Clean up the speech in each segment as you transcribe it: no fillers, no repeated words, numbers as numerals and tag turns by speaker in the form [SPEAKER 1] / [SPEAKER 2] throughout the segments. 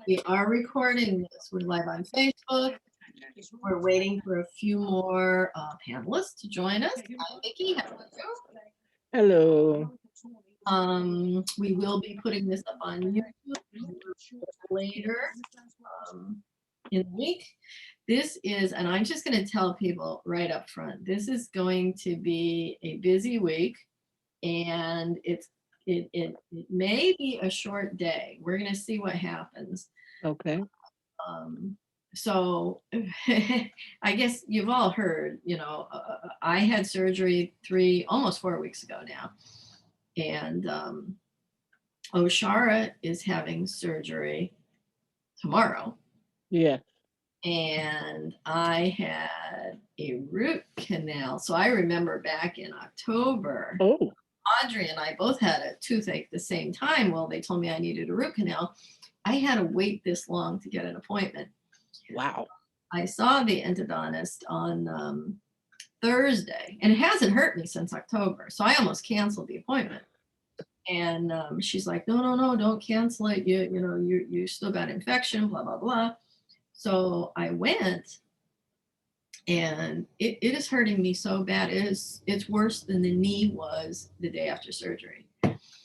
[SPEAKER 1] We are recording this. We're live on Facebook. We're waiting for a few more panelists to join us. Hi, Vicki. How are you?
[SPEAKER 2] Hello.
[SPEAKER 1] We will be putting this up on YouTube later in the week. This is, and I'm just going to tell people right up front, this is going to be a busy week, and it may be a short day. We're going to see what happens.
[SPEAKER 2] Okay.
[SPEAKER 1] So I guess you've all heard, I had surgery almost 4 weeks ago now. And Oshara is having surgery tomorrow.
[SPEAKER 2] Yeah.
[SPEAKER 1] And I had a root canal. So I remember back in October,
[SPEAKER 2] Oh.
[SPEAKER 1] Audrey and I both had a toothache at the same time. Well, they told me I needed a root canal. I had to wait this long to get an appointment.
[SPEAKER 2] Wow.
[SPEAKER 1] I saw the endodontist on Thursday, and it hasn't hurt me since October. So I almost canceled the appointment. And she's like, no, don't cancel it. You still got infection, blah, blah, blah. So I went, and it is hurting me so bad. It's worse than the knee was the day after surgery.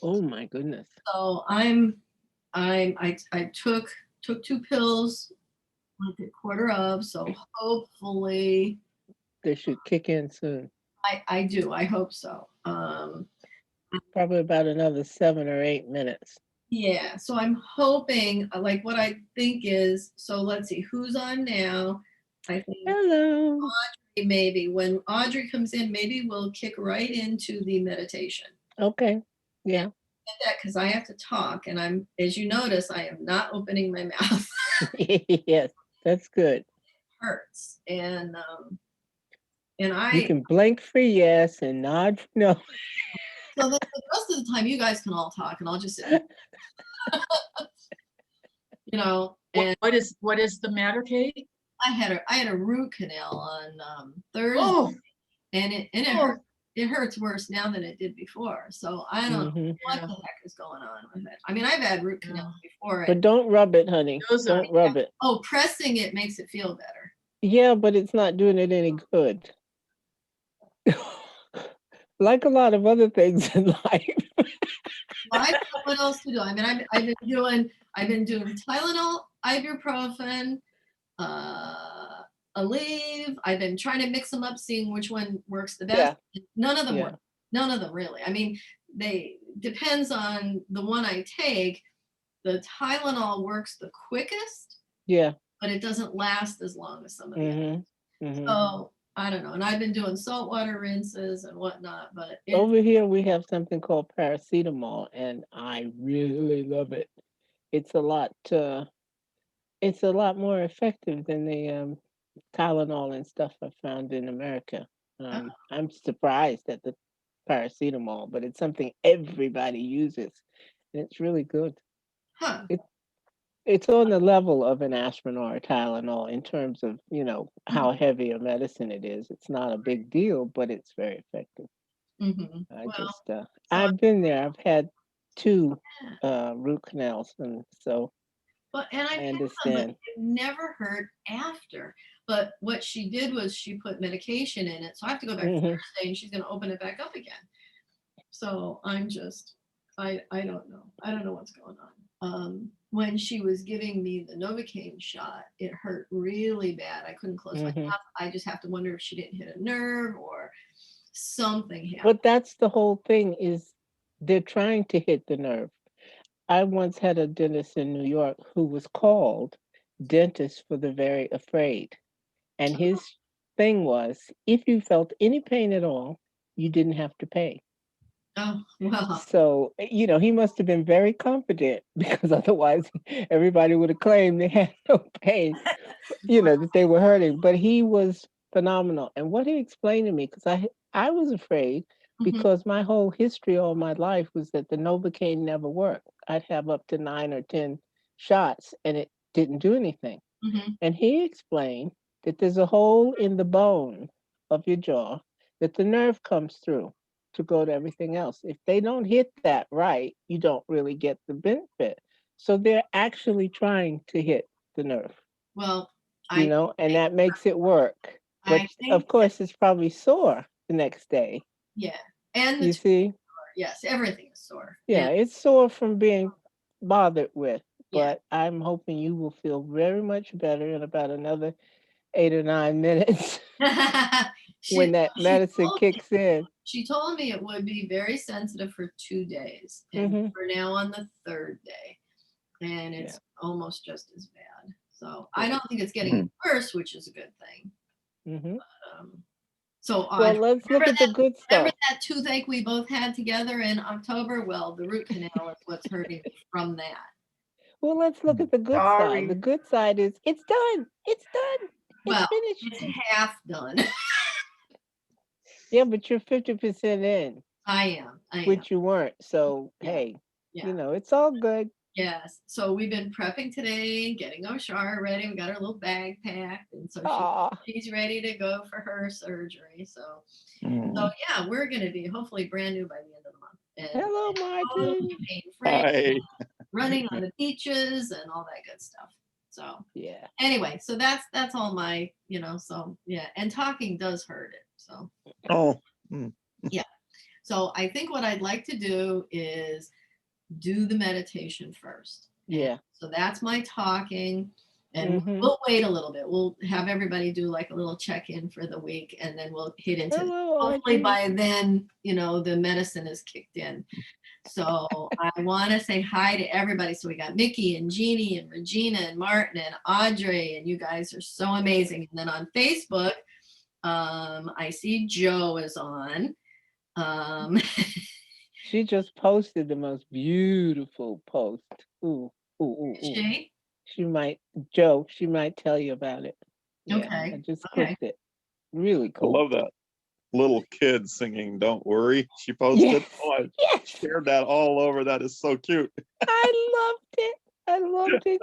[SPEAKER 2] Oh my goodness.
[SPEAKER 1] So I took 2 pills, like a quarter of. So hopefully
[SPEAKER 2] They should kick in soon.
[SPEAKER 1] I do. I hope so.
[SPEAKER 2] Probably about another 7 or 8 minutes.
[SPEAKER 1] Yeah. So I'm hoping, like, what I think is, so let's see who's on now. I think
[SPEAKER 2] Hello.
[SPEAKER 1] Audrey, maybe when Audrey comes in, maybe we'll kick right into the meditation.
[SPEAKER 2] Okay. Yeah.
[SPEAKER 1] That because I have to talk, and as you notice, I am not opening my mouth.
[SPEAKER 2] Yes, that's good.
[SPEAKER 1] It hurts, and
[SPEAKER 2] You
[SPEAKER 1] I.
[SPEAKER 2] can blink for yes and nod for no.
[SPEAKER 1] So the rest of the time, you guys can all talk, and I'll just sit. And
[SPEAKER 3] What is the matter, Kate?
[SPEAKER 1] I had a root canal on Thursday, and it hurts worse now than it did before. So I don't know what the heck is going on with it. I mean, I've had root canals before.
[SPEAKER 2] But don't rub it, honey. Don't rub it.
[SPEAKER 1] Oh, pressing it makes it feel better.
[SPEAKER 2] Yeah, but it's not doing it any good. Like a lot of other things in life.
[SPEAKER 1] Well, I don't know what else to do. I mean, I've been doing Tylenol, ibuprofen, Aleve. I've been trying to mix them up, seeing which one works the best. Yeah. None of them work. None of them really. I mean, depends on the one I take. The Tylenol works the quickest.
[SPEAKER 2] Yeah.
[SPEAKER 1] But it doesn't last as long as some of the others. So I don't know. And I've been doing saltwater rinses and whatnot, but
[SPEAKER 2] over here we have something called paracetamol, and I really love it. It's a lot more effective than the Tylenol and stuff I found in America. I'm surprised at the paracetamol, but it's something everybody uses, and it's really good.
[SPEAKER 1] Huh.
[SPEAKER 2] It's on the level of an aspirin or a Tylenol in terms of, how heavy a medicine it is. It's not a big deal, but it's very effective. I've been there. I've had 2 root canals, and so I understand.
[SPEAKER 1] It never hurt after. But what she did was she put medication in it, so I have to go back Thursday, and she's going to open it back up again. So I'm just, I don't know. I don't know what's going on. When she was giving me the Novocaine shot, it hurt really bad. I couldn't close my mouth. I just have to wonder if she didn't hit a nerve or something happened.
[SPEAKER 2] But that's the whole thing, is they're trying to hit the nerve. I once had a dentist in New York who was called Dentist for the Very Afraid. And his thing was, if you felt any pain at all, you didn't have to pay.
[SPEAKER 1] Oh, well.
[SPEAKER 2] So, he must have been very confident, because otherwise everybody would have claimed they had no pain, that they were hurting. But he was phenomenal. And what he explained to me, because I was afraid, because my whole history all my life was that the Novocaine never worked. I'd have up to 9 or 10 shots and it didn't do anything. And he explained that there's a hole in the bone of your jaw that the nerve comes through to go to everything else. If they don't hit that right, you don't really get the benefit. So they're actually trying to hit the nerve,
[SPEAKER 1] Well,
[SPEAKER 2] you
[SPEAKER 1] I
[SPEAKER 2] know, and
[SPEAKER 1] think,
[SPEAKER 2] that makes it work. But
[SPEAKER 1] I think,
[SPEAKER 2] of course, it's probably sore the next day.
[SPEAKER 1] yeah. And the
[SPEAKER 2] You see?
[SPEAKER 1] yes, everything is sore.
[SPEAKER 2] Yeah,
[SPEAKER 1] And
[SPEAKER 2] it's sore from being bothered with.
[SPEAKER 1] yeah.
[SPEAKER 2] But I'm hoping you will feel very much better in about another 8 or 9 minutes
[SPEAKER 1] she,
[SPEAKER 2] when that
[SPEAKER 1] she
[SPEAKER 2] medicine
[SPEAKER 1] told me
[SPEAKER 2] kicks in.
[SPEAKER 1] she told me it would be very sensitive for 2 days, and
[SPEAKER 2] Hmm.
[SPEAKER 1] we're now on the third day, and
[SPEAKER 2] Yeah.
[SPEAKER 1] it's almost just as bad. So I
[SPEAKER 2] Good.
[SPEAKER 1] don't think it's getting any worse, which is a good thing.
[SPEAKER 2] Hmm.
[SPEAKER 1] So
[SPEAKER 2] Well, let's look at the good
[SPEAKER 1] remember
[SPEAKER 2] stuff.
[SPEAKER 1] that toothache we both had together in October? Well, the root canal is what's hurting me from that.
[SPEAKER 2] Well, let's look at the good side. The
[SPEAKER 4] Sorry.
[SPEAKER 2] good side is it's done. It's done. It's
[SPEAKER 1] Well,
[SPEAKER 2] finished.
[SPEAKER 1] it's half done.
[SPEAKER 2] Yeah, but you're 50% in,
[SPEAKER 1] I am.
[SPEAKER 2] which you weren't. So,
[SPEAKER 1] Yeah.
[SPEAKER 2] hey,
[SPEAKER 1] Yeah.
[SPEAKER 2] you know, it's all good.
[SPEAKER 1] Yes. So we've been prepping today, getting Oshara ready. We got her little bag packed, and so
[SPEAKER 2] Aw.
[SPEAKER 1] she's ready to go for her surgery. So
[SPEAKER 5] Mm.
[SPEAKER 1] yeah, we're gonna be hopefully brand new by the end of the month. And
[SPEAKER 2] Hello,
[SPEAKER 1] totally
[SPEAKER 2] Martin.
[SPEAKER 1] pain-free,
[SPEAKER 5] Hi.
[SPEAKER 1] running on the beaches and all that good stuff. So
[SPEAKER 2] Yeah.
[SPEAKER 1] anyway, so that's all my, so yeah, and talking does hurt it. So
[SPEAKER 5] Oh,
[SPEAKER 1] so I think what I'd like to do is do the meditation first. And
[SPEAKER 2] Yeah.
[SPEAKER 1] so that's my talking. And
[SPEAKER 2] Mhm.
[SPEAKER 1] we'll wait a little bit. We'll have everybody do like a little check-in for the week, and then we'll hit into
[SPEAKER 2] Hello,
[SPEAKER 1] hopefully
[SPEAKER 2] Audrey.
[SPEAKER 1] by then, the medicine is kicked in. So I want to say hi to everybody. So we got Mickey and Jeannie and Regina and Martin and Audrey, and you guys are so amazing. And then on Facebook, I see Joe is on.
[SPEAKER 2] She just posted the most beautiful post. Ooh, ooh, ooh,
[SPEAKER 1] Is
[SPEAKER 2] ooh.
[SPEAKER 1] she?
[SPEAKER 2] She might tell you about it. Yeah, I
[SPEAKER 1] Okay.
[SPEAKER 2] just
[SPEAKER 1] Okay.
[SPEAKER 2] clicked it. Really
[SPEAKER 5] I
[SPEAKER 2] cool.
[SPEAKER 5] love that little kid singing "Don't Worry." She posted.
[SPEAKER 2] Yes.
[SPEAKER 5] Oh, I
[SPEAKER 2] Yes.
[SPEAKER 5] shared that all over. That is so cute.
[SPEAKER 2] I loved it. I loved it.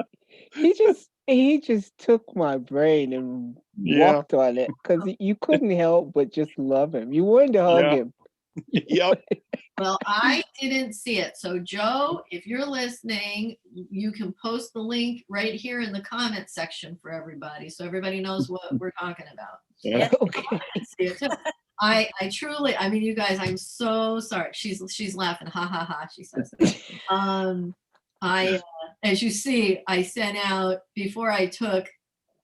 [SPEAKER 2] He just took my brain and
[SPEAKER 5] Yeah.
[SPEAKER 2] walked on it because you couldn't help but just love him. You wanted to hug
[SPEAKER 5] Yeah.
[SPEAKER 2] him.
[SPEAKER 5] Yep.
[SPEAKER 1] Well, I didn't see it. So Joe, if you're listening, you can post the link right here in the comment section for everybody, so everybody knows what we're talking about.
[SPEAKER 5] Yeah.
[SPEAKER 2] Okay.
[SPEAKER 1] I didn't see it too. I truly, I mean, you guys, I'm so sorry. She's laughing, ha ha ha. She says, as you see, I sent out before I took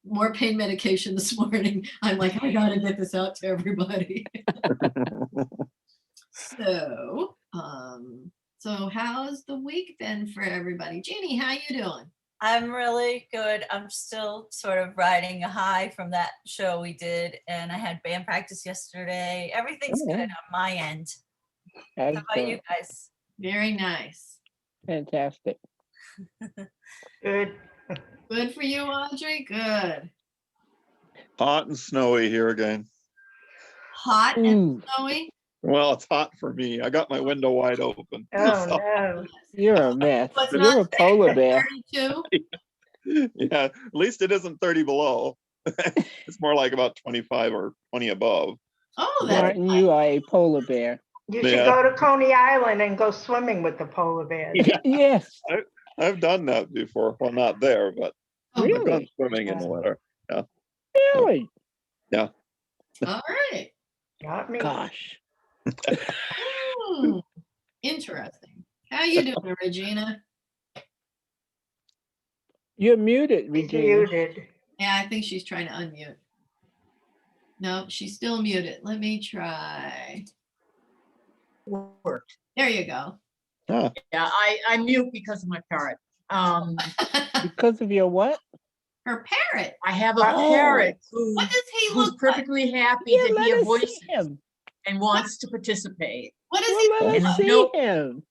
[SPEAKER 1] more pain medication this morning. I'm like, I gotta get this out to everybody. So how's the week been for everybody? Jeannie, how you doing?
[SPEAKER 6] I'm really good. I'm still sort of riding a high from that show we did, and I had band practice yesterday. Everything's
[SPEAKER 2] Oh,
[SPEAKER 6] good on my end. How about you
[SPEAKER 2] excellent.
[SPEAKER 6] guys?
[SPEAKER 1] Very nice.
[SPEAKER 2] Fantastic.
[SPEAKER 4] Good.
[SPEAKER 1] Good for you, Audrey. Good.
[SPEAKER 5] Hot and snowy here again.
[SPEAKER 1] Hot and
[SPEAKER 2] Ooh,
[SPEAKER 1] snowy.
[SPEAKER 5] Well, it's hot for me. I got my window wide open.
[SPEAKER 4] Oh,
[SPEAKER 5] So,
[SPEAKER 4] no.
[SPEAKER 2] you're a mess.
[SPEAKER 1] Well, it's
[SPEAKER 2] You're
[SPEAKER 1] not
[SPEAKER 2] a polar bear.
[SPEAKER 1] 32.
[SPEAKER 5] yeah, at least it isn't 30 below. It's more like about 25 or 20 above.
[SPEAKER 1] Oh, that's
[SPEAKER 2] Martin,
[SPEAKER 1] nice.
[SPEAKER 2] you are a polar bear.
[SPEAKER 4] You should
[SPEAKER 5] Yeah.
[SPEAKER 4] go to Coney Island and go swimming with the polar bears.
[SPEAKER 5] Yeah,
[SPEAKER 2] Yes.
[SPEAKER 5] I've done that before. Well, not there, but
[SPEAKER 1] Oh,
[SPEAKER 5] I've gone
[SPEAKER 2] Really?
[SPEAKER 5] swimming in the winter.
[SPEAKER 2] Really?
[SPEAKER 1] all right.
[SPEAKER 4] Not me.
[SPEAKER 2] Gosh.
[SPEAKER 1] Interesting. How you doing, Regina?
[SPEAKER 2] You're muted,
[SPEAKER 4] He's
[SPEAKER 2] Regina.
[SPEAKER 4] muted.
[SPEAKER 1] Yeah, I think she's trying to unmute. No, she's still muted. Let me try.
[SPEAKER 3] Worked.
[SPEAKER 1] There you go.
[SPEAKER 5] Ah,
[SPEAKER 3] Yeah, I mute because of my parrot.
[SPEAKER 2] Because of your what?
[SPEAKER 1] Her parrot.
[SPEAKER 3] I have a
[SPEAKER 2] Oh.
[SPEAKER 3] parrot
[SPEAKER 1] What does he
[SPEAKER 3] who's
[SPEAKER 1] look like?
[SPEAKER 3] perfectly happy
[SPEAKER 2] Yeah,
[SPEAKER 3] to
[SPEAKER 2] let
[SPEAKER 3] hear
[SPEAKER 2] us
[SPEAKER 3] voices
[SPEAKER 2] see him.
[SPEAKER 3] and wants to participate.
[SPEAKER 1] What does
[SPEAKER 2] Well,
[SPEAKER 1] he
[SPEAKER 2] let
[SPEAKER 1] look
[SPEAKER 2] us
[SPEAKER 1] like?
[SPEAKER 2] see
[SPEAKER 3] No.
[SPEAKER 2] him.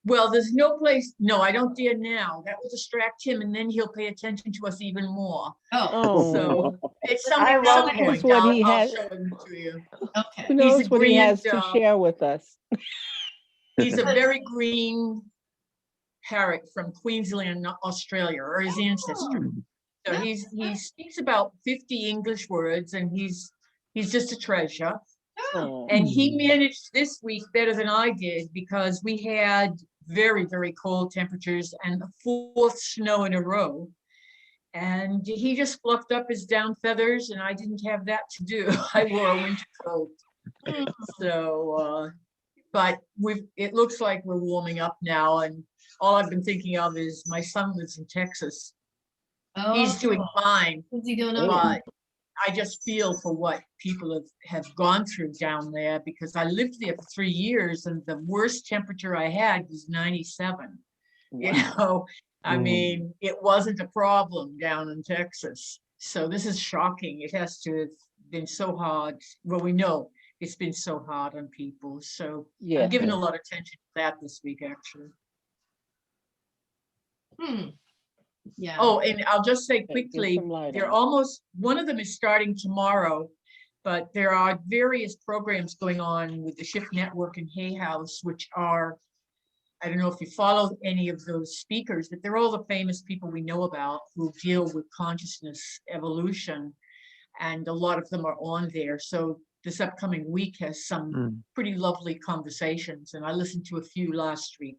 [SPEAKER 3] Well, there's no place. No, I don't dare now. That will distract him, and then he'll pay attention to us even more.
[SPEAKER 1] Oh,
[SPEAKER 2] Oh,
[SPEAKER 3] So it's
[SPEAKER 4] I
[SPEAKER 3] some
[SPEAKER 4] love
[SPEAKER 3] point.
[SPEAKER 4] him.
[SPEAKER 2] That's what he
[SPEAKER 3] I'll
[SPEAKER 2] has.
[SPEAKER 3] show him to you.
[SPEAKER 1] okay.
[SPEAKER 2] who knows
[SPEAKER 3] He's a
[SPEAKER 2] what he has
[SPEAKER 3] grand,
[SPEAKER 2] to share with us?
[SPEAKER 3] He's a very green parrot from Queensland, Australia, or his ancestry. So he speaks about 50 English words, and he's just a treasure.
[SPEAKER 2] Oh.
[SPEAKER 3] And he managed this week better than I did because we had very, very cold temperatures and the 4th snow in a row. And he just fluffed up his down feathers, and I didn't have that to do. I wore a winter coat. So, but it looks like we're warming up now, and all I've been thinking of is my son lives in Texas. He's doing fine,
[SPEAKER 1] What's he doing?
[SPEAKER 3] but I just feel for what people have gone through down there, because I lived there for 3 years and the worst temperature I had was 97. You know, I mean, it wasn't a problem down in Texas. So this is shocking. It has to have been so hard. Well, we know it's been so hard on people. So
[SPEAKER 2] Yeah.
[SPEAKER 3] I've given a lot of attention to that this week, actually.
[SPEAKER 1] Yeah.
[SPEAKER 3] Oh, and I'll just say
[SPEAKER 2] Okay, get
[SPEAKER 3] quickly,
[SPEAKER 2] some light
[SPEAKER 3] they're
[SPEAKER 2] on it.
[SPEAKER 3] almost, one of them is starting tomorrow, but there are various programs going on with the Shift Network and Hay House, which are, I don't know if you follow any of those speakers, but they're all the famous people we know about who deal with consciousness evolution. And a lot of them are on there. So this upcoming week has some pretty lovely conversations. And I listened to a few last week,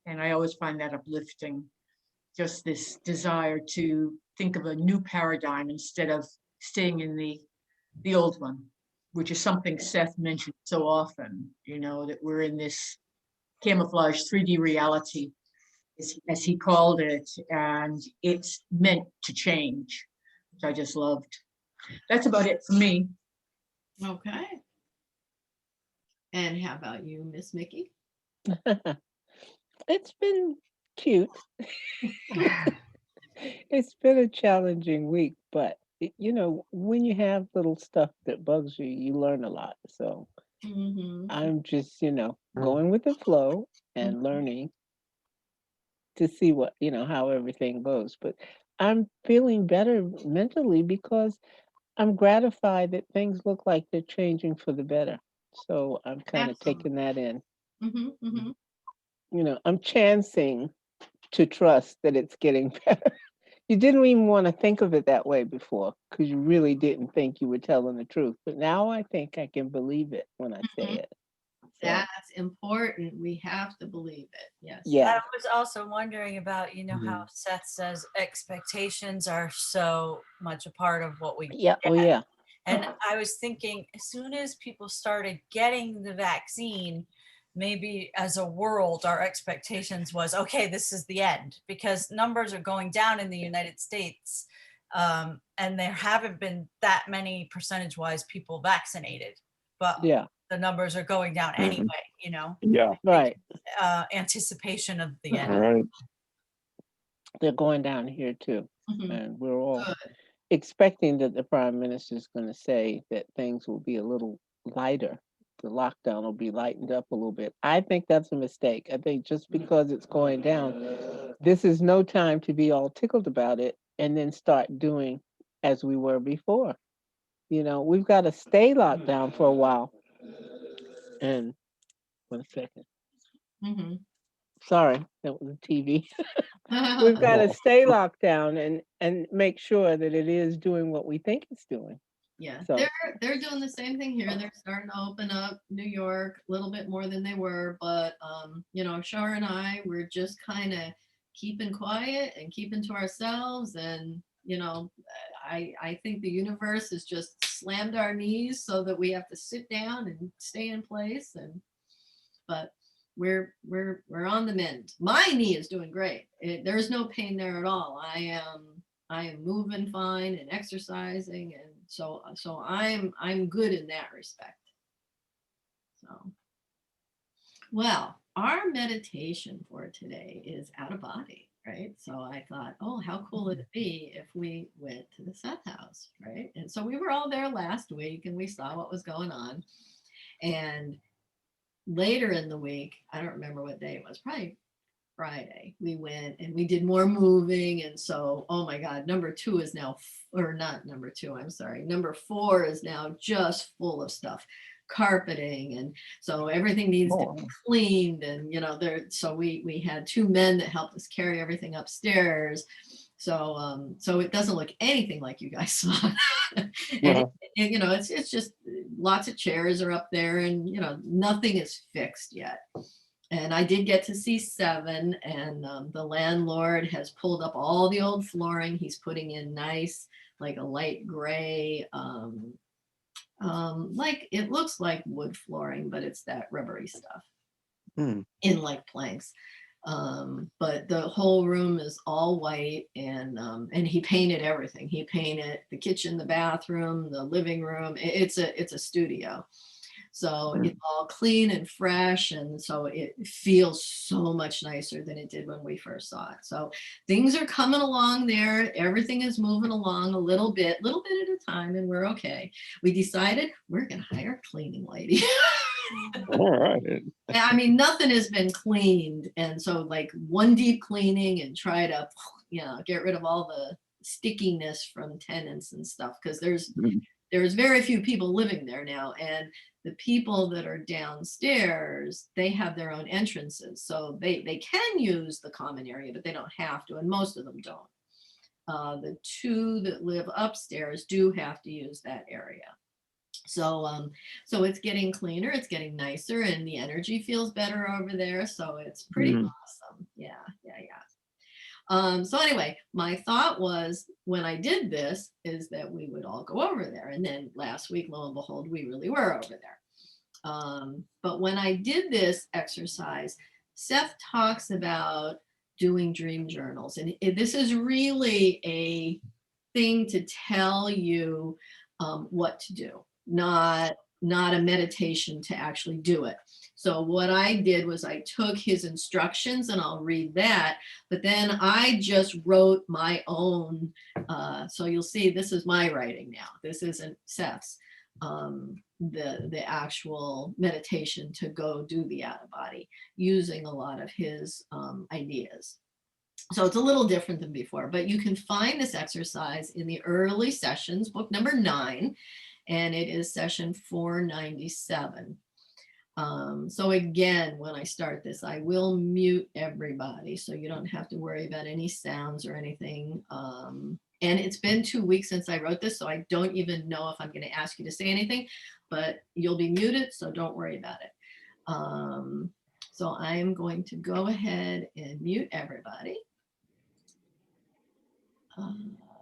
[SPEAKER 3] and I always find that uplifting. Just this desire to think of a new paradigm instead of staying in the old one, which is something Seth mentioned so often, you know, that we're in this camouflage 3D reality, as he called it, and it's meant to change, which I just loved. That's about it for me.
[SPEAKER 1] Okay. And how about you, Miss Mickey?
[SPEAKER 2] It's been cute. It's been a challenging week, but you know, when you have little stuff that bugs you, you learn a lot. So I'm just, you know, going with the flow and learning to see what, you know, how everything goes. But I'm feeling better mentally because I'm gratified that things look like they're changing for the better. So I'm kind of taking that in. You know, I'm chancing to trust that it's getting better. You didn't even want to think of it that way before because you really didn't think you were telling the truth. But now I think I can believe it when I say it. So,
[SPEAKER 1] That's important. We have to believe it. Yes.
[SPEAKER 2] yeah.
[SPEAKER 6] I was also wondering about, you know, how Seth says expectations are so much a part of what we
[SPEAKER 2] Yeah.
[SPEAKER 6] get.
[SPEAKER 2] Oh, yeah.
[SPEAKER 6] And I was thinking, as soon as people started getting the vaccine, maybe as a world, our expectations was, okay, this is the end, because numbers are going down in the United States. And there haven't been that many percentage-wise people vaccinated, but
[SPEAKER 2] Yeah.
[SPEAKER 6] the numbers are going down anyway, you know?
[SPEAKER 5] Yeah.
[SPEAKER 2] Right.
[SPEAKER 6] Anticipation of the end.
[SPEAKER 5] All right.
[SPEAKER 2] They're going down here too.
[SPEAKER 1] Mhm.
[SPEAKER 2] And we're all
[SPEAKER 1] Good.
[SPEAKER 2] expecting that the prime minister is going to say that things will be a little lighter. The lockdown will be lightened up a little bit. I think that's a mistake. I think just because it's going down, this is no time to be all tickled about it and then start doing as we were before. You know, we've got to stay locked down for a while. And 1 second. Sorry, that was the TV. We've got to stay locked down and make sure that it is doing what we think it's doing.
[SPEAKER 1] Yeah,
[SPEAKER 2] So
[SPEAKER 1] they're doing the same thing here. They're starting to open up New York a little bit more than they were, but you know, Shar and I were just kind of keeping quiet and keeping to ourselves, and you know, I think the universe has just slammed our knees so that we have to sit down and stay in place, and but we're on the mend. My knee is doing great. There's no pain there at all. I am moving fine and exercising, and so I'm good in that respect. So, well, our meditation for today is out of body, right? So I thought, oh, how cool would it be if we went to the Seth house, right? And so we were all there last week, and we saw what was going on. And later in the week, I don't remember what day it was, probably Friday, we went and we did more moving. And so, oh my God, number 2 is now, or not number 2, I'm sorry. Number 4 is now just full of stuff, carpeting. And so everything needs to be cleaned. And, you know, so we had 2 men that helped us carry everything upstairs. So, so it doesn't look anything like you guys saw. And you know, it's just lots of chairs are up there, and, you know, nothing is fixed yet. And I did get to see 7, and the landlord has pulled up all the old flooring. He's putting in nice, like a light gray, like it looks like wood flooring, but it's that rubbery stuff
[SPEAKER 5] Hmm.
[SPEAKER 1] in like planks. But the whole room is all white, and he painted everything. He painted the kitchen, the bathroom, the living room. It's a studio. So it's all clean and fresh, and so it feels so much nicer than it did when we first saw it. So things are coming along there. Everything is moving along a little bit at a time, and we're okay. We decided we're going to hire a cleaning lady.
[SPEAKER 5] All right.
[SPEAKER 1] I mean, nothing has been cleaned, and so like one deep cleaning and try to, get rid of all the stickiness from tenants and stuff, because there's very few people living there now, and the people that are downstairs, they have their own entrances, so they can use the common area, but they don't have to, and most of them don't. The 2 that live upstairs do have to use that area. So it's getting cleaner, it's getting nicer, and the energy feels better over there. So it's pretty awesome. Yeah. So anyway, my thought was when I did this is that we would all go over there. And then last week, lo and behold, we really were over there. But when I did this exercise, Seth talks about doing dream journals. And this is really a thing to tell you what to do, not a meditation to actually do it. So what I did was I took his instructions, and I'll read that, but then I just wrote my own. So you'll see this is my writing now. This isn't Seth's, the actual meditation to go do the out of body, using a lot of his ideas. So it's a little different than before, but you can find this exercise in the early sessions, book number 9, and it is session 497. So again, when I start this, I will mute everybody, so you don't have to worry about any sounds or anything. And it's been 2 weeks since I wrote this, so I don't even know if I'm going to ask you to say anything, but you'll be muted, so don't worry about it. So I am going to go ahead and mute everybody.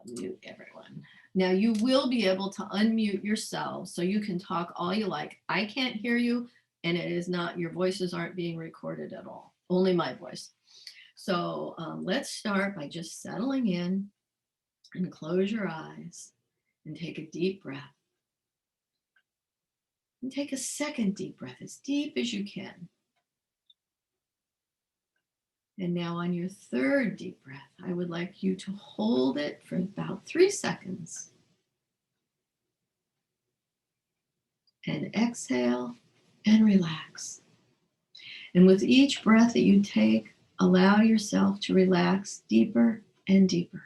[SPEAKER 1] Mute everyone. Now you will be able to unmute yourselves, so you can talk all you like. I can't hear you, and it is not, your voices aren't being recorded at all, only my voice. So let's start by just settling in, and close your eyes and take a deep breath. And take a second deep breath, as deep as you can. And now on your third deep breath, I would like you to hold it for about 3 seconds. And exhale and relax. And with each breath that you take, allow yourself to relax deeper and deeper.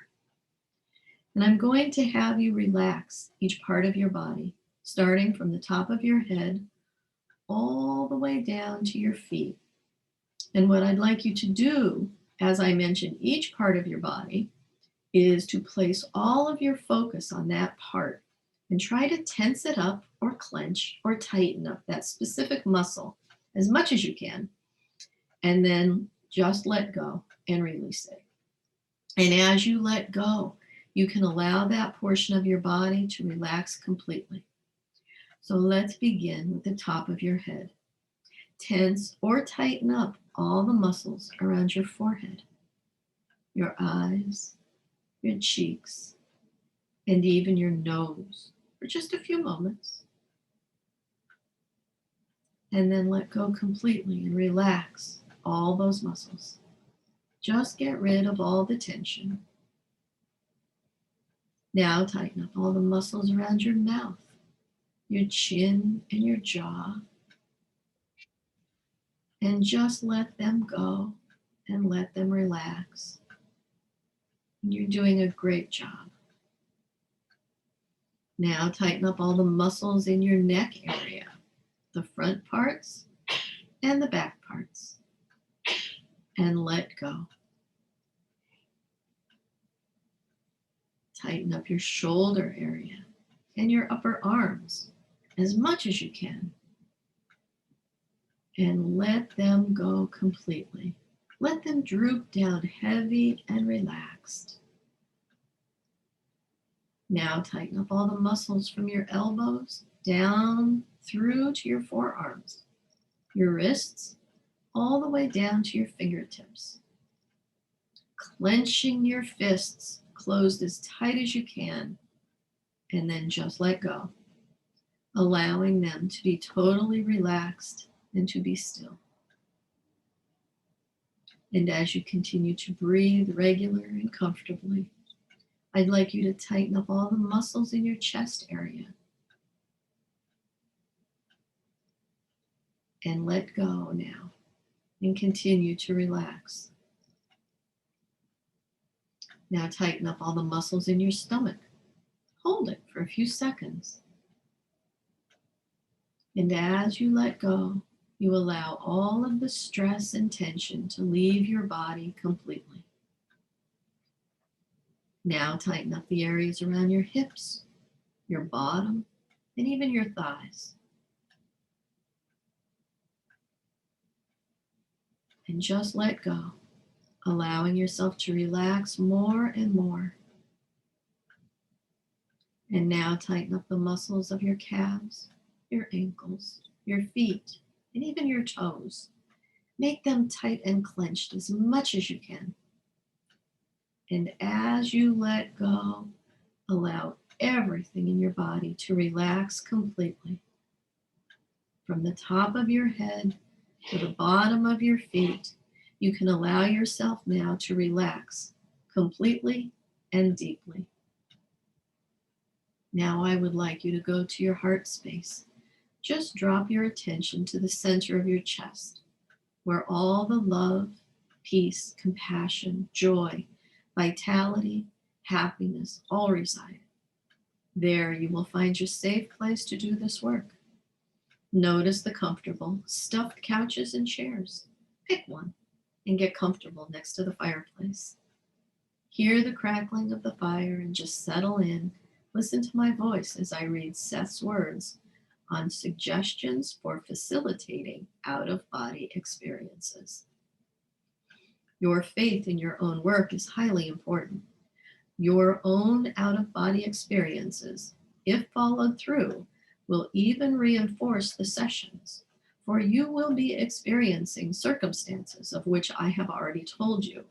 [SPEAKER 1] And I'm going to have you relax each part of your body, starting from the top of your head all the way down to your feet. And what I'd like you to do, as I mentioned, each part of your body, is to place all of your focus on that part and try to tense it up or clench or tighten up that specific muscle as much as you can. And then just let go and release it. And as you let go, you can allow that portion of your body to relax completely. So let's begin with the top of your head. Tense or tighten up all the muscles around your forehead, your eyes, your cheeks, and even your nose for just a few moments. And then let go completely and relax all those muscles. Just get rid of all the tension. Now tighten up all the muscles around your mouth, your chin, and your jaw. And just let them go and let them relax. And you're doing a great job. Now tighten up all the muscles in your neck area, the front parts and the back parts, and let go. Tighten up your shoulder area and your upper arms as much as you can. and let them go completely. Let them droop down heavy and relaxed. Now tighten up all the muscles from your elbows down through to your forearms, your wrists, all the way down to your fingertips. Clenching your fists closed as tight as you can, and then just let go, allowing them to be totally relaxed and to be still. And as you continue to breathe regular and comfortably, I'd like you to tighten up all the muscles in your chest area and let go now and continue to relax. Now tighten up all the muscles in your stomach. Hold it for a few seconds. And as you let go, you allow all of the stress and tension to leave your body completely. Now tighten up the areas around your hips, your bottom, and even your thighs. And just let go, allowing yourself to relax more and more. And now tighten up the muscles of your calves, your ankles, your feet, and even your toes. Make them tight and clenched as much as you can. And as you let go, allow everything in your body to relax completely. From the top of your head to the bottom of your feet, you can allow yourself now to relax completely and deeply. Now I would like you to go to your heart space. Just drop your attention to the center of your chest, where all the love, peace, compassion, joy, vitality, happiness all reside. There you will find your safe place to do this work. Notice the comfortable, stuffed couches and chairs. Pick one and get comfortable next to the fireplace. Hear the crackling of the fire and just settle in. Listen to my voice as I read Seth's words on suggestions for facilitating out-of-body experiences. Your faith in your own work is highly important. Your own out-of-body experiences, if followed through, will even reinforce the sessions, for you will be experiencing circumstances of which I have already told you.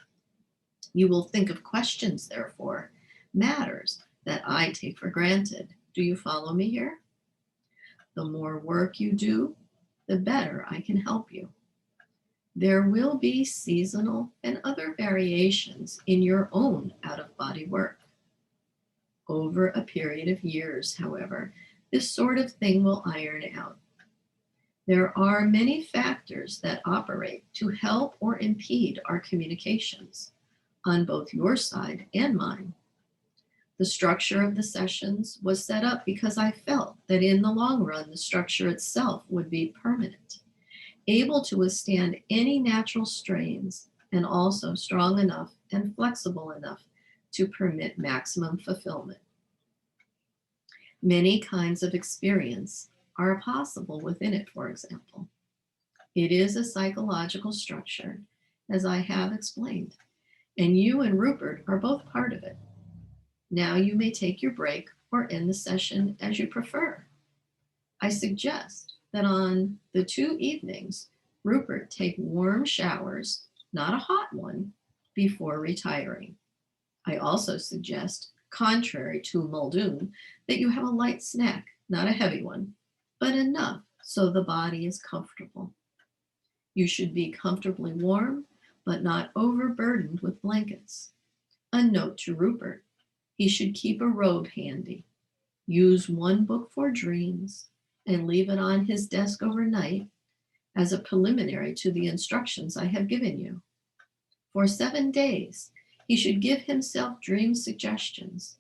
[SPEAKER 1] You will think of questions, therefore, matters that I take for granted. Do you follow me here? The more work you do, the better I can help you. There will be seasonal and other variations in your own out-of-body work. Over a period of years, however, this sort of thing will iron out. There are many factors that operate to help or impede our communications on both your side and mine. The structure of the sessions was set up because I felt that in the long run, the structure itself would be permanent, able to withstand any natural strains, and also strong enough and flexible enough to permit maximum fulfillment. Many kinds of experience are possible within it, for example. It is a psychological structure, as I have explained, and you and Rupert are both part of it. Now you may take your break or end the session as you prefer. I suggest that on the 2 evenings, Rupert take warm showers, not a hot one, before retiring. I also suggest, contrary to Muldoon, that you have a light snack, not a heavy one, but enough so the body is comfortable. You should be comfortably warm, but not overburdened with blankets. A note to Rupert: he should keep a robe handy. Use one book for dreams and leave it on his desk overnight as a preliminary to the instructions I have given you. For 7 days, he should give himself dream suggestions,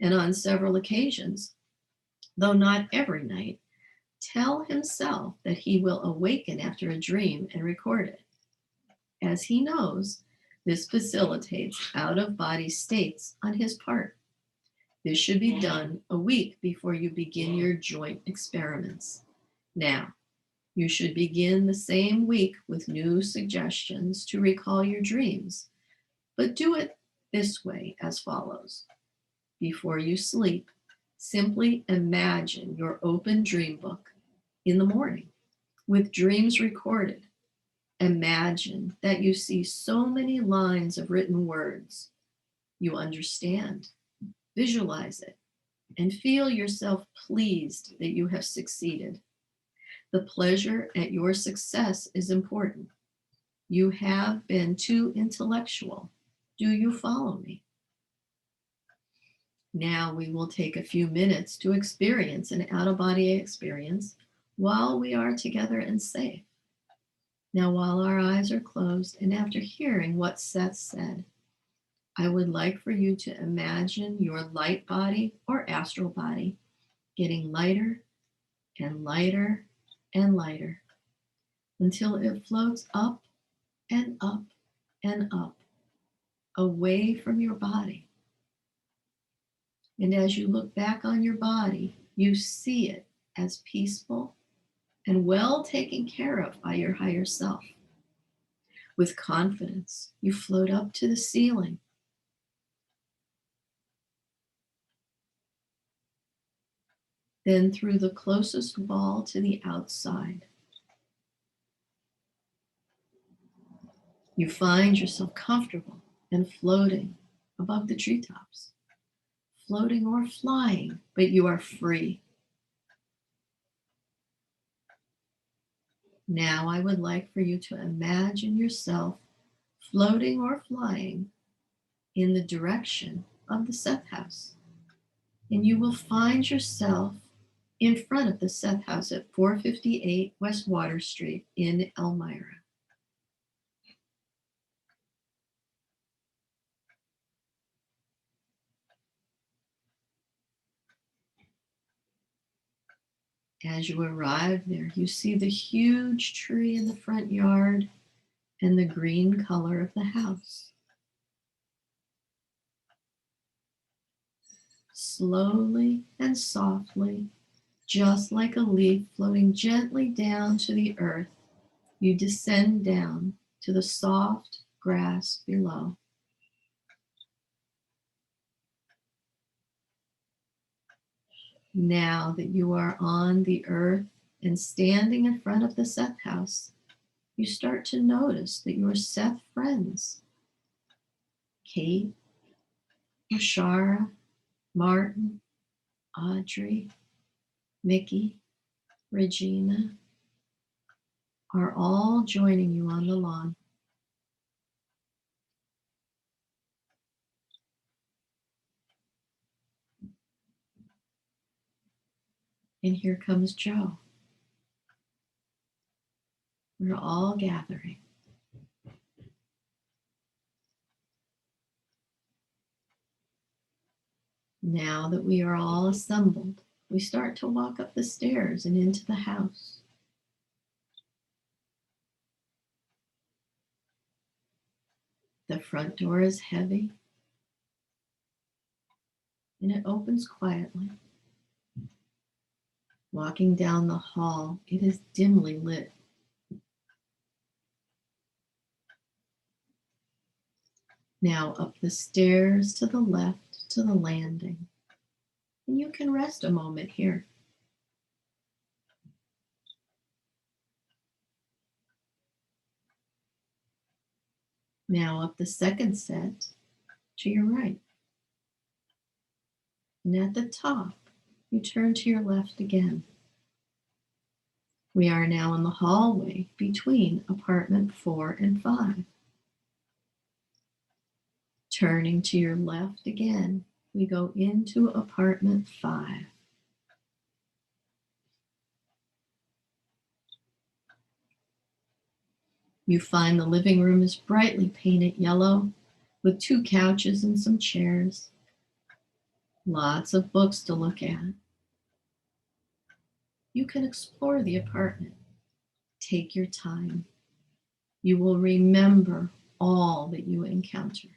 [SPEAKER 1] and on several occasions, though not every night, tell himself that he will awaken after a dream and record it. As he knows, this facilitates out-of-body states on his part. This should be done a week before you begin your joint experiments. Now, You should begin the same week with new suggestions to recall your dreams, but do it this way as follows. Before you sleep, simply imagine your open dream book in the morning with dreams recorded. Imagine that you see so many lines of written words. You understand, visualize it, and feel yourself pleased that you have succeeded. The pleasure at your success is important. You have been too intellectual. Do you follow me? Now we will take a few minutes to experience an out-of-body experience while we are together and safe. Now, while our eyes are closed, and after hearing what Seth said, I would like for you to imagine your light body or astral body getting lighter and lighter and lighter until it floats up and up and up away from your body. And as you look back on your body, you see it as peaceful and well taken care of by your higher self. With confidence, you float up to the ceiling. Then through the closest wall to the outside. You find yourself comfortable and floating above the treetops, floating or flying, but you are free. Now I would like for you to imagine yourself floating or flying in the direction of the Seth house. And you will find yourself in front of the Seth house at 458 West Water Street in Elmira. As you arrive there, you see the huge tree in the front yard and the green color of the house. Slowly and softly, just like a leaf floating gently down to the earth, you descend down to the soft grass below. Now that you are on the earth and standing in front of the Seth house, you start to notice that your Seth friends, Kate, Ashara, Martin, Audrey, Mickey, Regina, are all joining you on the lawn. And here comes Joe. We're all gathering. Now that we are all assembled, we start to walk up the stairs and into the house. The front door is heavy and it opens quietly. Walking down the hall, it is dimly lit. Now up the stairs to the left to the landing. And you can rest a moment here. Now up the second set to your right. And at the top, you turn to your left again. We are now in the hallway between apartment 4 and 5. Turning to your left again, we go into apartment 5. You find the living room is brightly painted yellow with 2 couches and some chairs. Lots of books to look at. You can explore the apartment. Take your time. You will remember all that you encounter.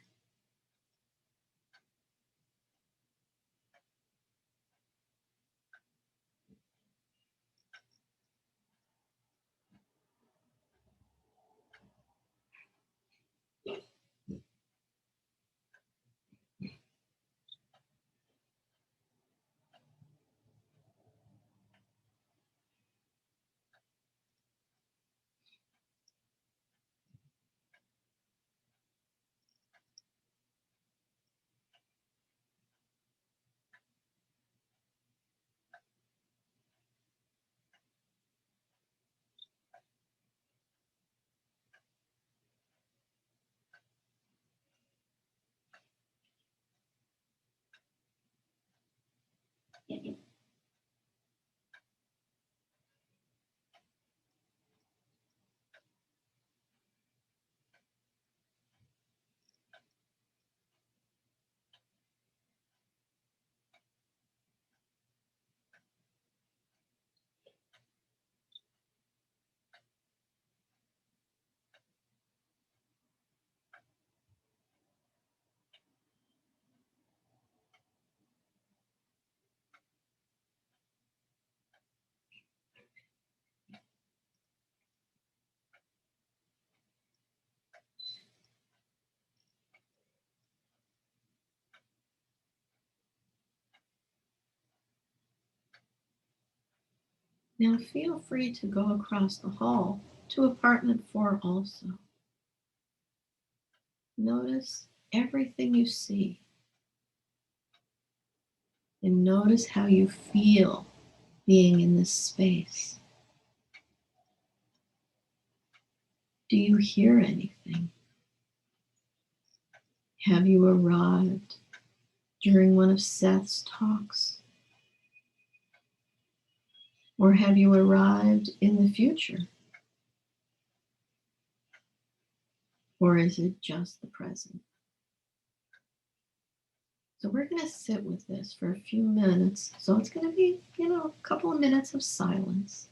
[SPEAKER 1] Now feel free to go across the hall to apartment 4 also. Notice everything you see. And notice how you feel being in this space. Do you hear anything? Have you arrived during one of Seth's talks? Or have you arrived in the future? Or is it just the present? So we're going to sit with this for a few minutes. So it's going to be, a couple of minutes of silence.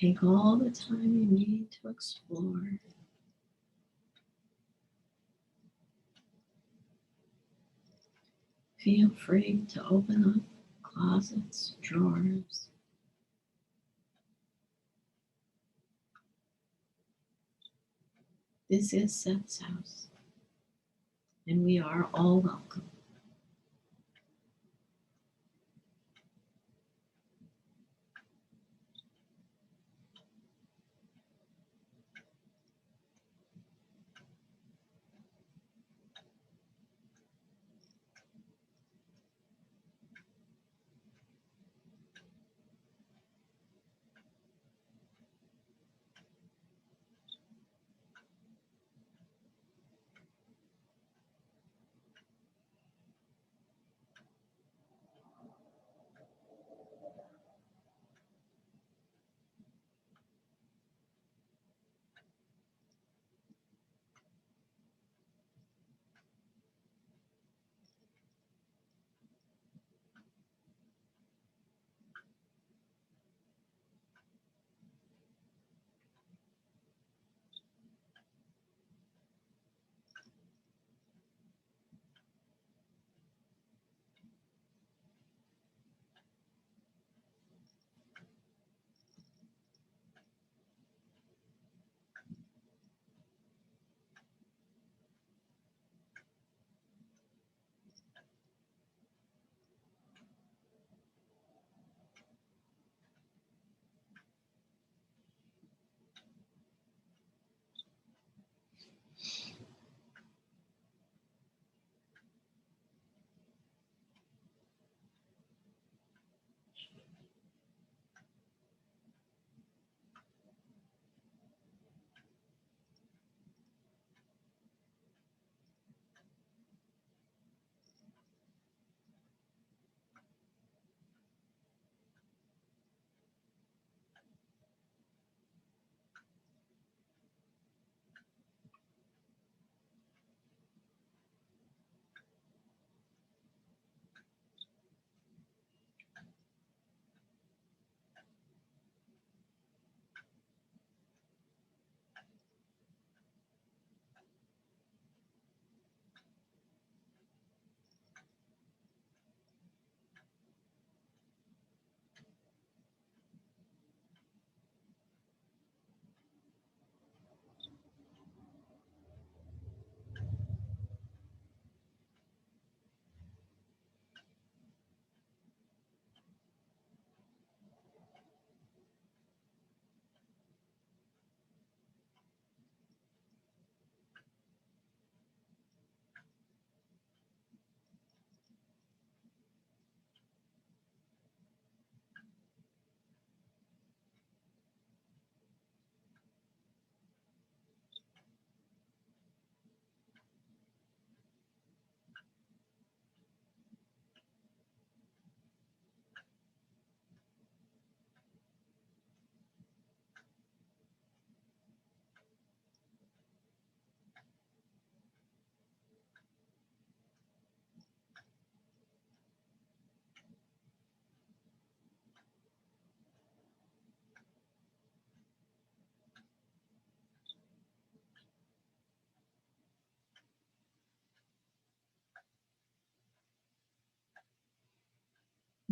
[SPEAKER 1] Take all the time you need to explore. Feel free to open up closets, drawers. This is Seth's house, and we are all welcome.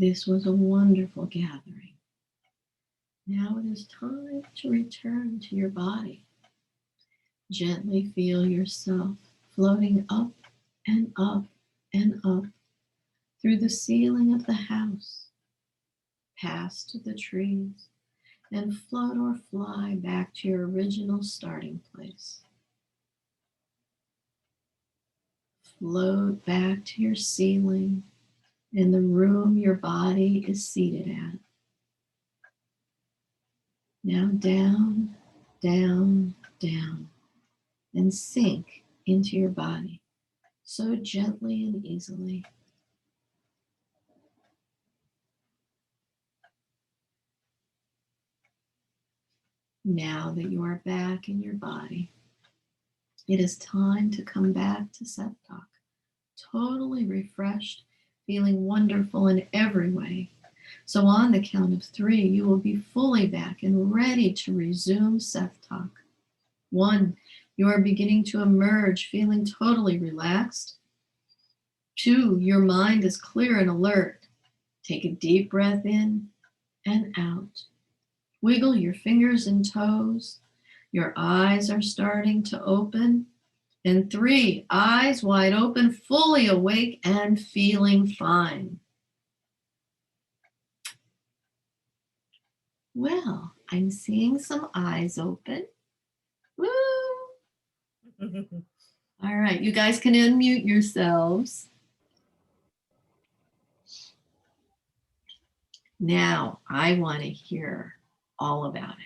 [SPEAKER 1] This was a wonderful gathering. Now it is time to return to your body. Gently feel yourself floating up and up and up through the ceiling of the house, past the trees, and float or fly back to your original starting place. Float back to your ceiling in the room your body is seated at. Now down, down, down, and sink into your body so gently and easily. Now that you are back in your body, it is time to come back to Seth Talk, totally refreshed, feeling wonderful in every way. So on the count of 3, you will be fully back and ready to resume Seth Talk. 1, you are beginning to emerge, feeling totally relaxed. 2, your mind is clear and alert. Take a deep breath in and out. Wiggle your fingers and toes. Your eyes are starting to open. And 3, eyes wide open, fully awake and feeling fine. Well, I'm seeing some eyes open. Woo! All right, you guys can unmute yourselves. Now, I want to hear all about it.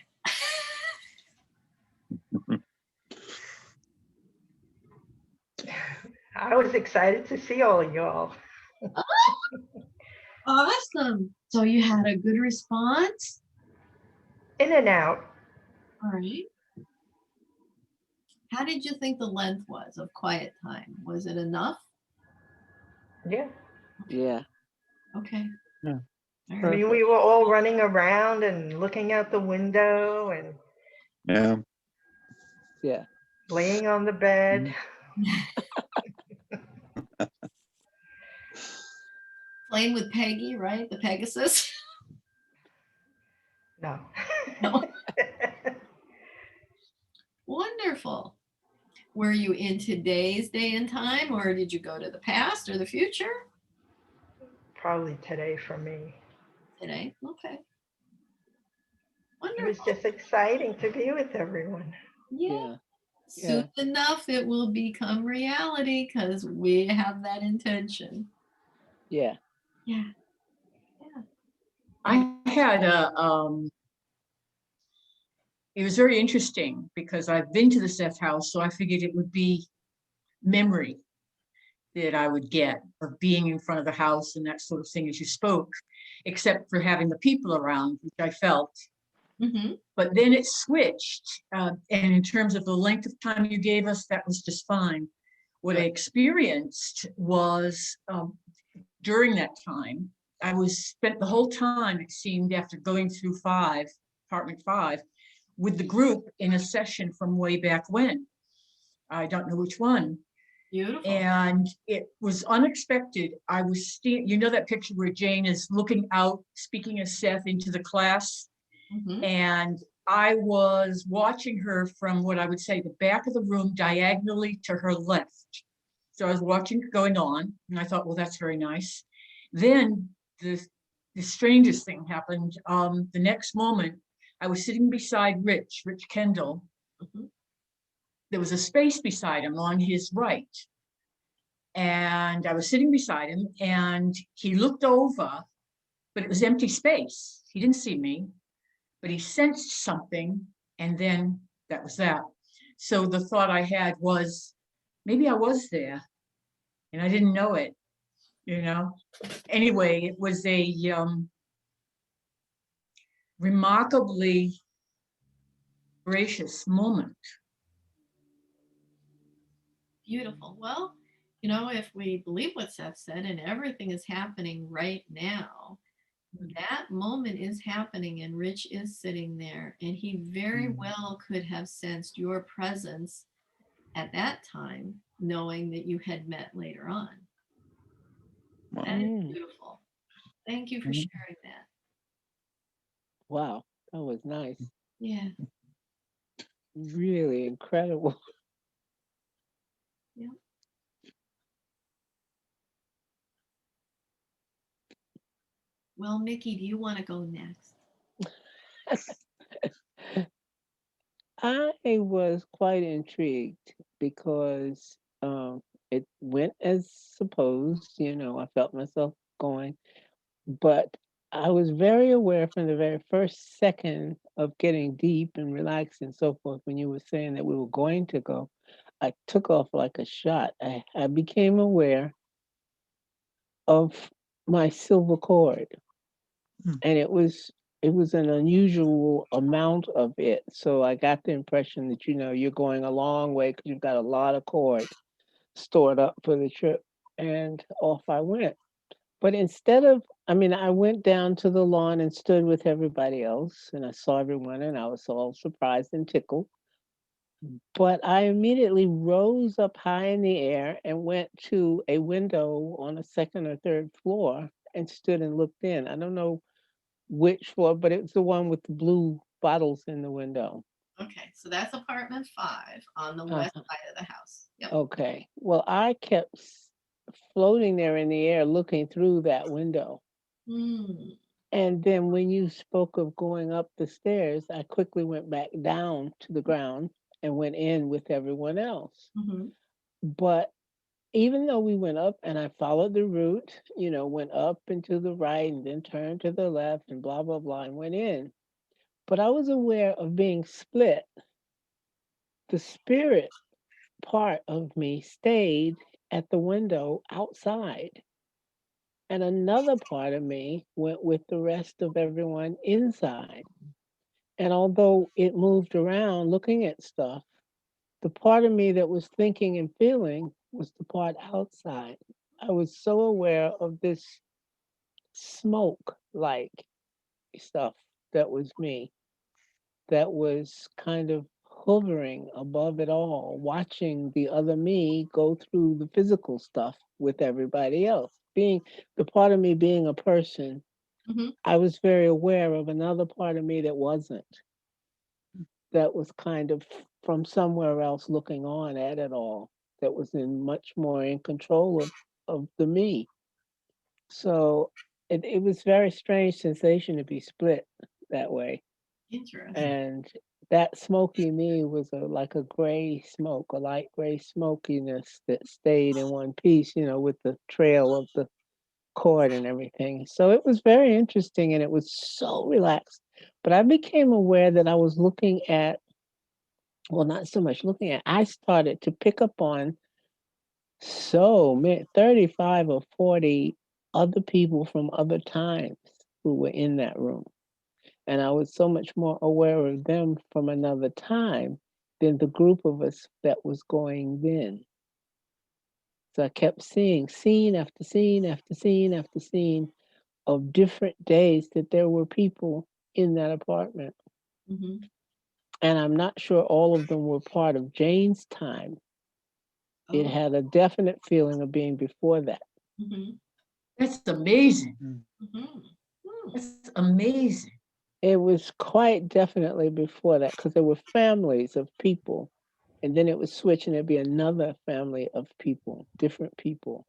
[SPEAKER 4] I was excited to see all of y'all.
[SPEAKER 1] Awesome. So you had a good response?
[SPEAKER 4] In and out.
[SPEAKER 1] All right. How did you think the length was of quiet time? Was it enough?
[SPEAKER 4] Yeah.
[SPEAKER 2] Yeah.
[SPEAKER 1] Okay.
[SPEAKER 5] Yeah.
[SPEAKER 1] All
[SPEAKER 4] I
[SPEAKER 1] right.
[SPEAKER 4] mean, we were all running around and looking out the window and
[SPEAKER 5] Yeah.
[SPEAKER 2] Yeah.
[SPEAKER 4] laying on the bed.
[SPEAKER 1] Playing with Peggy, right? The Pegasus.
[SPEAKER 4] No.
[SPEAKER 1] No. Wonderful. Were you in today's day and time, or did you go to the past or the future?
[SPEAKER 4] Probably today for me.
[SPEAKER 1] Today. Okay.
[SPEAKER 4] It
[SPEAKER 1] Wonderful.
[SPEAKER 4] was just exciting to be with everyone.
[SPEAKER 1] Yeah.
[SPEAKER 2] Yeah.
[SPEAKER 1] Soon enough, it will become reality because we have that intention.
[SPEAKER 2] Yeah.
[SPEAKER 1] Yeah.
[SPEAKER 3] I had it was very interesting because I've been to the Seth house, so I figured it would be memory that I would get of being in front of the house and that sort of thing as you spoke, except for having the people around, which I felt.
[SPEAKER 1] Mm-hmm.
[SPEAKER 3] But then it switched. And in terms of the length of time you gave us, that was just fine. What I experienced was during that time, I was spent the whole time, it seemed, after going through apartment 5, with the group in a session from way back when. I don't know which one.
[SPEAKER 1] Beautiful.
[SPEAKER 3] And it was unexpected. I was, you know, that picture where Jane is looking out, speaking as Seth into the class.
[SPEAKER 1] Mm-hmm.
[SPEAKER 3] And I was watching her from what I would say the back of the room diagonally to her left. So I was watching going on, and I thought, well, that's very nice. Then the strangest thing happened. The next moment, I was sitting beside Rich Kendall.
[SPEAKER 1] Mm-hmm.
[SPEAKER 3] There was a space beside him on his right. And I was sitting beside him, and he looked over, but it was empty space. He didn't see me, but he sensed something, and then that was that. So the thought I had was, maybe I was there, and I didn't know it, you know? Anyway, it was a remarkably gracious moment.
[SPEAKER 1] Beautiful. Well, you know, if we believe what Seth said and everything is happening right now, that moment is happening and Rich is sitting there and he very well could have sensed your presence at that time, knowing that you had met later on.
[SPEAKER 5] Wow.
[SPEAKER 1] That is beautiful. Thank you for
[SPEAKER 2] Mhm.
[SPEAKER 1] sharing that.
[SPEAKER 2] Wow, that was nice.
[SPEAKER 1] Yeah.
[SPEAKER 2] Really incredible.
[SPEAKER 1] Yeah. Well, Mickey, do you want to go next?
[SPEAKER 2] I was quite intrigued because it went as supposed, I felt myself going, but I was very aware from the very first second of getting deep and relaxed and so forth when you were saying that we were going to go. I took off like a shot. I became aware of my silver cord,
[SPEAKER 5] Hmm.
[SPEAKER 2] and it was an unusual amount of it. So I got the impression that you're going a long way because you've got a lot of cord stored up for the trip, and off I went. But instead of, I mean, I went down to the lawn and stood with everybody else, and I saw everyone, and I was all surprised and tickled. But I immediately rose up high in the air and went to a window on a second or third floor and stood and looked in. I don't know which floor, but it's the one with the blue bottles in the window.
[SPEAKER 1] Okay, so that's apartment 5 on the west
[SPEAKER 2] Uh-huh.
[SPEAKER 1] side of the house. Yep.
[SPEAKER 2] Okay. Well, I kept floating there in the air looking through that window.
[SPEAKER 1] Hmm.
[SPEAKER 2] And then when you spoke of going up the stairs, I quickly went back down to the ground and went in with everyone else.
[SPEAKER 1] Mm-hmm.
[SPEAKER 2] But even though we went up and I followed the route, went up and to the right and then turned to the left and blah, blah, blah, and went in. But I was aware of being split. The spirit part of me stayed at the window outside, and another part of me went with the rest of everyone inside. And although it moved around looking at stuff, the part of me that was thinking and feeling was the part outside. I was so aware of this smoke like stuff that was me, that was kind of hovering above it all, watching the other me go through the physical stuff with everybody else. Being the part of me being a person,
[SPEAKER 1] Mm-hmm.
[SPEAKER 2] I was very aware of another part of me that wasn't, that was kind of from somewhere else looking on at it all, that was in much more in control of the me. So it was very strange sensation to be split that way.
[SPEAKER 1] Interesting.
[SPEAKER 2] And that smoky me was like a gray smoke, a light gray smokiness that stayed in one piece, with the trail of the cord and everything. So it was very interesting and it was so relaxed. But I became aware that I was looking at, well, not so much looking at, I started to pick up on 35 or 40 other people from other times who were in that room. And I was so much more aware of them from another time than the group of us that was going then. So I kept seeing scene after scene after scene after scene of different days that there were people in that apartment.
[SPEAKER 1] Mm-hmm.
[SPEAKER 2] And I'm not sure all of them were part of Jane's time. It
[SPEAKER 1] Oh.
[SPEAKER 2] had a definite feeling of being before that.
[SPEAKER 1] Mm-hmm.
[SPEAKER 3] That's amazing.
[SPEAKER 1] Mm-hmm. Hmm.
[SPEAKER 3] That's amazing.
[SPEAKER 2] It was quite definitely before that because there were families of people. And then it would switch and there'd be another family of people, different people,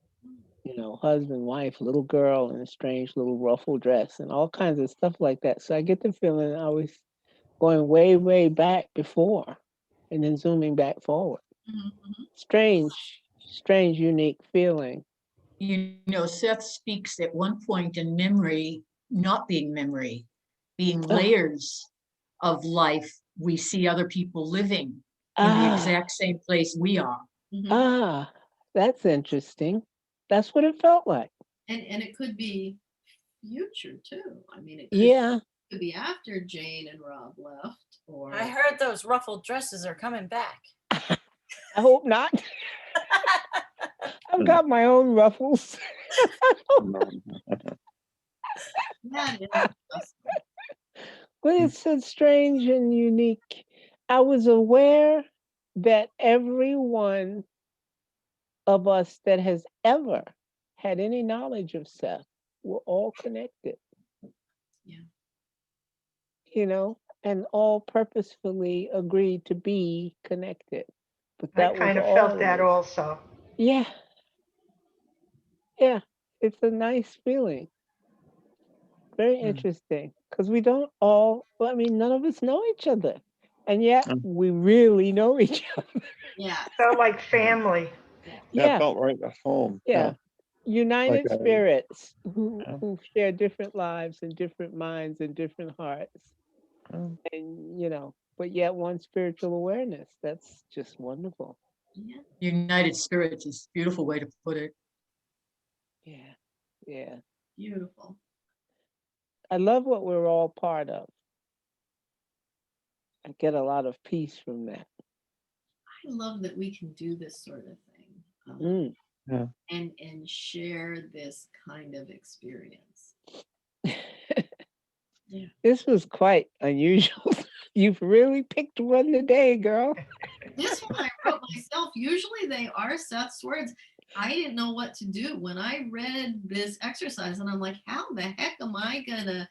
[SPEAKER 2] husband, wife, little girl in a strange little ruffle dress and all kinds of stuff like that. So I get the feeling I was going way, way back before and then zooming back forward.
[SPEAKER 1] Mm-hmm.
[SPEAKER 2] Strange, unique feeling.
[SPEAKER 3] Seth speaks at one point in memory, not being memory, being
[SPEAKER 2] Ah,
[SPEAKER 3] layers of life. We see other people living in the
[SPEAKER 2] ah,
[SPEAKER 3] exact same place we are.
[SPEAKER 1] Mm-hmm.
[SPEAKER 2] ah, that's interesting. That's what it felt like.
[SPEAKER 1] And it could be future too. I mean, it
[SPEAKER 2] Yeah.
[SPEAKER 1] could be after Jane and Rob left, or
[SPEAKER 6] I heard those ruffled dresses are coming back.
[SPEAKER 2] I hope not. I've got my own ruffles.
[SPEAKER 1] that is just
[SPEAKER 2] But it's a strange and unique. I was aware that every one of us that has ever had any knowledge of Seth we're all connected,
[SPEAKER 1] Yeah.
[SPEAKER 2] and all purposefully agreed to be connected. But
[SPEAKER 4] I
[SPEAKER 2] that was
[SPEAKER 4] kind of felt that
[SPEAKER 2] always,
[SPEAKER 4] also.
[SPEAKER 2] yeah, yeah. It's a nice feeling. Very
[SPEAKER 5] Mm.
[SPEAKER 2] interesting. Because we don't all, well, I mean, none of us know each other. And yet
[SPEAKER 5] Mm.
[SPEAKER 2] we really know each other.
[SPEAKER 1] Yeah.
[SPEAKER 4] Felt like family.
[SPEAKER 1] Yeah.
[SPEAKER 5] Yeah, it
[SPEAKER 2] Yeah,
[SPEAKER 5] felt right at home. Yeah,
[SPEAKER 2] yeah. United
[SPEAKER 5] like
[SPEAKER 2] spirits who,
[SPEAKER 5] yeah.
[SPEAKER 2] who share different lives and different minds and different hearts.
[SPEAKER 5] Oh,
[SPEAKER 2] And, but yet one spiritual awareness. That's just wonderful.
[SPEAKER 1] Yeah.
[SPEAKER 3] United Spirits is a beautiful way to put it.
[SPEAKER 2] Yeah, yeah.
[SPEAKER 1] Beautiful.
[SPEAKER 2] I love what we're all part of. I get a lot of peace from that.
[SPEAKER 1] I love that we can do this sort of thing.
[SPEAKER 2] Mm.
[SPEAKER 5] yeah.
[SPEAKER 1] And share this kind of experience. Yeah.
[SPEAKER 2] This was quite unusual. You've really picked one today, girl.
[SPEAKER 1] This one I wrote myself. Usually they are Seth's words. I didn't know what to do when I read this exercise, and I'm like, how the heck am I gonna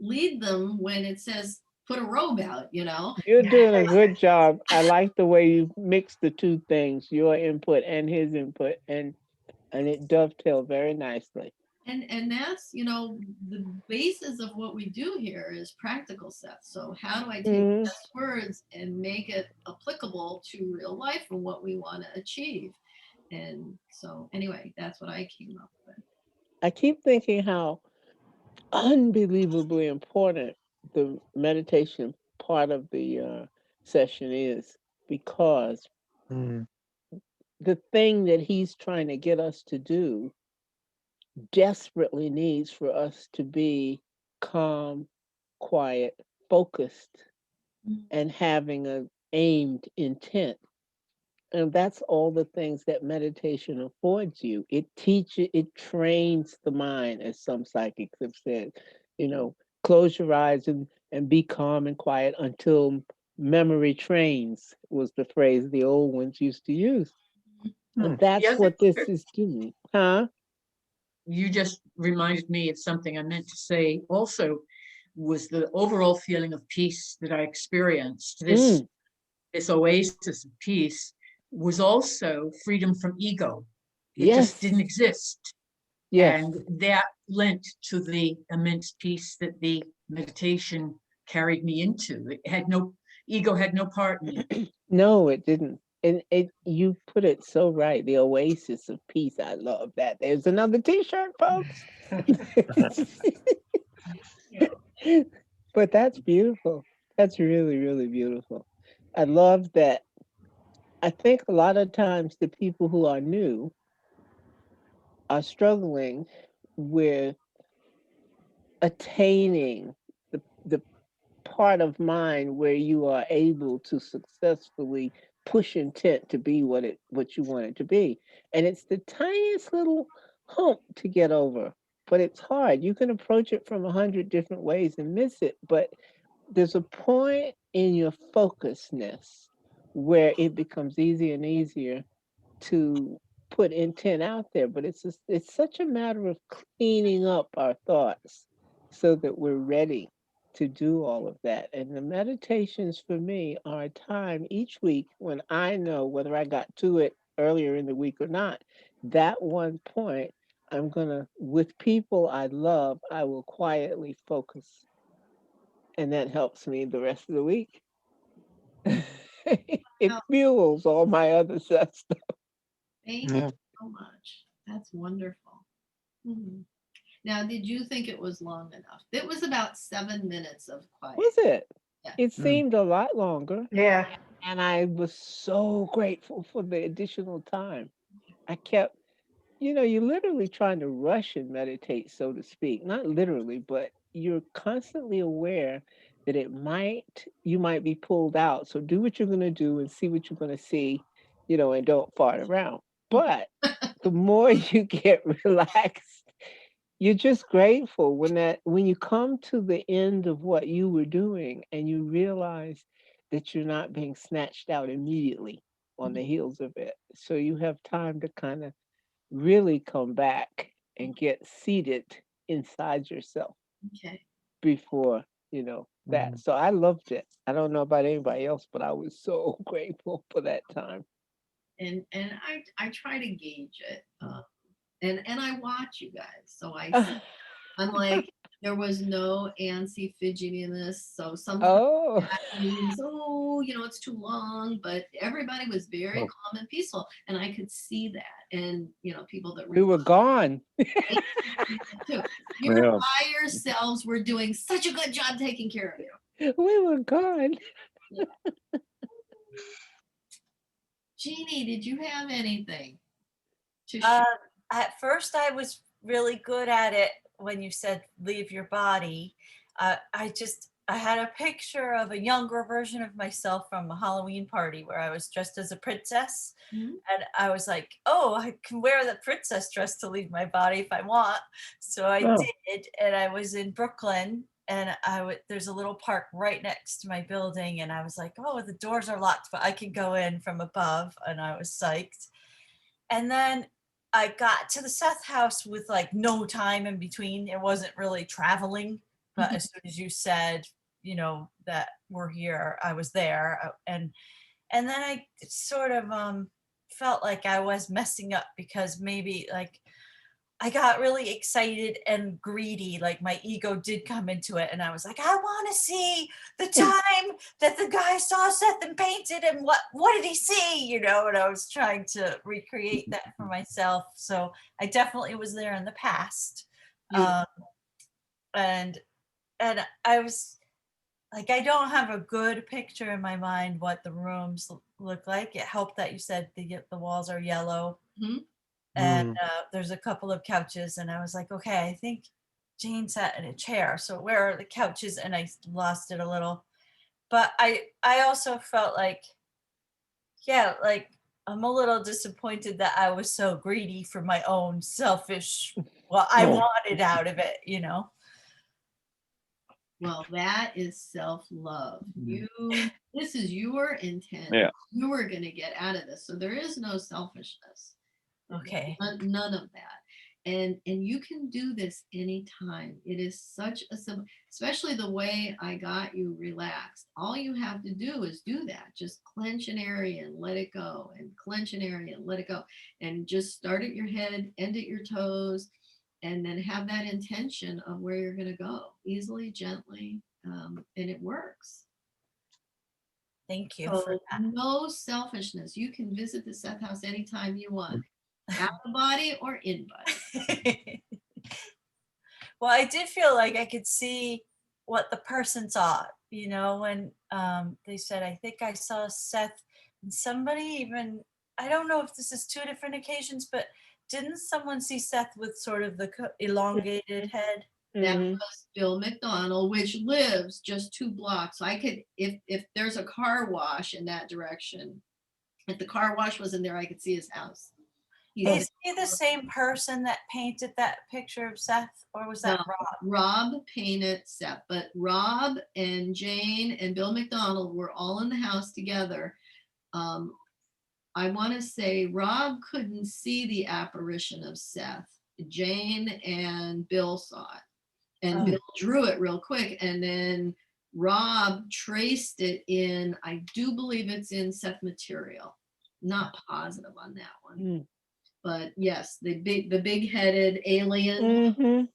[SPEAKER 1] lead them when it says put a robe out,
[SPEAKER 2] You're doing a good job. I like the way you mix the two things, your input and his input, and it dovetailed very nicely.
[SPEAKER 1] And that's, the basis of what we do here is practical stuff. So how do I take
[SPEAKER 2] Mhm.
[SPEAKER 1] Seth's words and make it applicable to real life and what we want to achieve? And so anyway, that's what I came up with.
[SPEAKER 2] I keep thinking how unbelievably important the meditation part of the session is, because
[SPEAKER 5] Mm.
[SPEAKER 2] the thing that he's trying to get us to do desperately needs for us to be calm, quiet, focused, and having a aimed intent. And that's all the things that meditation affords you. It trains the mind, as some psychics have said. Close your eyes and be calm and quiet until memory trains, was the phrase the old ones used to use.
[SPEAKER 5] Hmm.
[SPEAKER 2] That's
[SPEAKER 3] The other
[SPEAKER 2] what this is doing. Huh?
[SPEAKER 3] You just reminded me of something I meant to say also, was the overall feeling of peace that I experienced. This
[SPEAKER 2] Mm,
[SPEAKER 3] this oasis of peace was also freedom from ego. It just
[SPEAKER 2] yes.
[SPEAKER 3] didn't exist.
[SPEAKER 2] Yes.
[SPEAKER 3] And that lent to the immense peace that the meditation carried me into. Ego had no part in it.
[SPEAKER 2] No, it didn't. And you put it so right. The oasis of peace. I love that. There's another t-shirt, folks. But that's beautiful. That's really, really beautiful. I love that. I think a lot of times the people who are new are struggling with attaining the part of mind where you are able to successfully push intent to be what you want it to be. And it's the tiniest little hump to get over, but it's hard. You can approach it from 100 different ways and miss it, but there's a point in your focusedness where it becomes easier and easier to put intent out there. But it's such a matter of cleaning up our thoughts so that we're ready to do all of that. And the meditations for me are a time each week when I know whether I got to it earlier in the week or not. That one point, with people I love, I will quietly focus. And that helps me the rest of the week. It
[SPEAKER 1] Well,
[SPEAKER 2] fuels all my other stuff.
[SPEAKER 1] thank
[SPEAKER 5] Yeah.
[SPEAKER 1] you so much. That's wonderful. Mhm. Now, did you think it was long enough? It was about 7 minutes of quiet.
[SPEAKER 2] Was it?
[SPEAKER 1] Yeah.
[SPEAKER 2] It
[SPEAKER 5] Mm.
[SPEAKER 2] seemed a lot longer.
[SPEAKER 4] Yeah.
[SPEAKER 2] And I was so grateful for the additional time. I kept, you're literally trying to rush and meditate, so to speak. Not literally, but you're constantly aware that you might be pulled out. So do what you're going to do and see what you're going to see, and don't fart around. But the more you get relaxed, you're just grateful when you come to the end of what you were doing and you realize that you're not being snatched out immediately on the heels of it. So you have time to kind of really come back and get seated inside yourself
[SPEAKER 1] Okay.
[SPEAKER 2] before, that. So I loved it. I don't know about anybody else, but I was so grateful for that time.
[SPEAKER 1] And I try to gauge it. And I watch you guys. So I see. I'm like, there was no antsy fidgetiness. So sometimes
[SPEAKER 2] Oh,
[SPEAKER 1] means, oh, it's too long, but everybody was very calm and peaceful. And I could see that. And, people that
[SPEAKER 2] we were gone.
[SPEAKER 1] too. Your
[SPEAKER 5] Yeah.
[SPEAKER 1] higher selves were doing such a good job taking care of you.
[SPEAKER 2] We were gone.
[SPEAKER 1] Jeannie, did you have anything to
[SPEAKER 6] Uh,
[SPEAKER 1] share?
[SPEAKER 6] at first, I was really good at it when you said leave your body. I had a picture of a younger version of myself from a Halloween party where I was dressed as a princess.
[SPEAKER 1] Mhm.
[SPEAKER 6] And I was like, oh, I can wear the princess dress to leave my body if I want. So I
[SPEAKER 2] Oh.
[SPEAKER 6] did. And I was in Brooklyn, and there's a little park right next to my building. And I was like, oh, the doors are locked, but I can go in from above. And I was psyched. And then I got to the Seth house with like no time in between. It wasn't really traveling, but as soon as you said, that we're here, I was there. And then I sort of felt like I was messing up because maybe like I got really excited and greedy. Like my ego did come into it, and I was like, I want to see the time that the guy saw Seth and painted, and what did he see? And I was trying to recreate that for myself. So I definitely was there in the past,
[SPEAKER 1] Yeah.
[SPEAKER 6] and I was like, I don't have a good picture in my mind what the rooms look like. It helped that you said the walls are yellow.
[SPEAKER 1] Mhm.
[SPEAKER 6] And there's a couple of couches, and I was like, okay, I think Jane sat in a chair, so where are the couches? And I lost it a little, but I also felt like, yeah, like I'm a little disappointed that I was so greedy for my own selfish, well, I
[SPEAKER 2] Oh.
[SPEAKER 6] wanted out of it,
[SPEAKER 1] Well, that is self-love. This is your intent.
[SPEAKER 5] Yeah.
[SPEAKER 1] You are going to get out of this. So there is no selfishness.
[SPEAKER 6] Okay.
[SPEAKER 1] None of that. And you can do this anytime. It is such a simple, especially the way I got you relaxed. All you have to do is do that. Just clench an area and let it go, and clench an area and let it go. And just start at your head, end at your toes, and then have that intention of where you're going to go easily, gently, and it works.
[SPEAKER 6] Thank you
[SPEAKER 1] So
[SPEAKER 6] for that.
[SPEAKER 1] no selfishness. You can visit the Seth house anytime you want, out of body or in body.
[SPEAKER 6] Well, I did feel like I could see what the person saw, when they said, I think I saw Seth, and somebody even, I don't know if this is two different occasions, but didn't someone see Seth with sort of the elongated head?
[SPEAKER 1] That
[SPEAKER 2] Mhm.
[SPEAKER 1] was Bill McDonald, which lives just 2 blocks. I could, if there's a car wash in that direction, if the car wash wasn't there, I could see his house. He's
[SPEAKER 6] Is he the same person that painted that picture of Seth, or was that
[SPEAKER 1] No,
[SPEAKER 6] Rob?
[SPEAKER 1] Rob painted Seth, but Rob and Jane and Bill McDonald were all in the house together. I want to say Rob couldn't see the apparition of Seth. Jane and Bill saw it, and
[SPEAKER 6] Oh.
[SPEAKER 1] Bill drew it real quick, and then Rob traced it in, I do believe it's in Seth material. Not positive on that one.
[SPEAKER 2] Mm.
[SPEAKER 1] But yes, the big headed alien.
[SPEAKER 2] Mhm.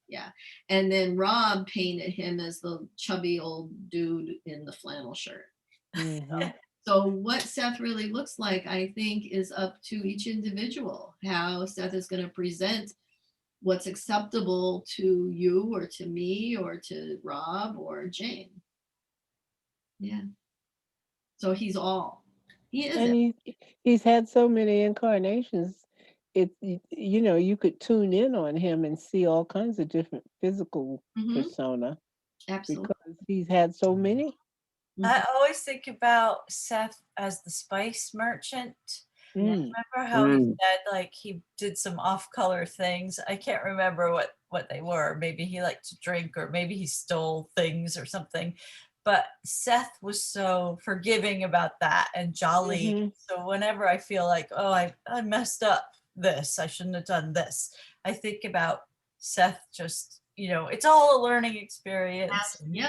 [SPEAKER 1] Yeah. And then Rob painted him as the chubby old dude in the flannel shirt.
[SPEAKER 2] Mhm.
[SPEAKER 1] So what Seth really looks like, I think, is up to each individual, how Seth is going to present what's acceptable to you or to me or to Rob or Jane. Yeah. So he's all. He is
[SPEAKER 2] And
[SPEAKER 1] it.
[SPEAKER 2] he's had so many incarnations. You could tune in on him and see all kinds of different physical
[SPEAKER 1] Mhm.
[SPEAKER 2] persona
[SPEAKER 1] Absolutely.
[SPEAKER 2] because he's had so many.
[SPEAKER 6] I always think about Seth as the spice merchant.
[SPEAKER 2] Mm.
[SPEAKER 6] Remember how he
[SPEAKER 5] Mm.
[SPEAKER 6] said like he did some off-color things? I can't remember what they were. Maybe he liked to drink, or maybe he stole things or something. But Seth was so forgiving about that and jolly.
[SPEAKER 2] Mhm.
[SPEAKER 6] So whenever I feel like, oh, I messed up this, I shouldn't have done this, I think about Seth just, it's all a learning experience.
[SPEAKER 1] Yeah,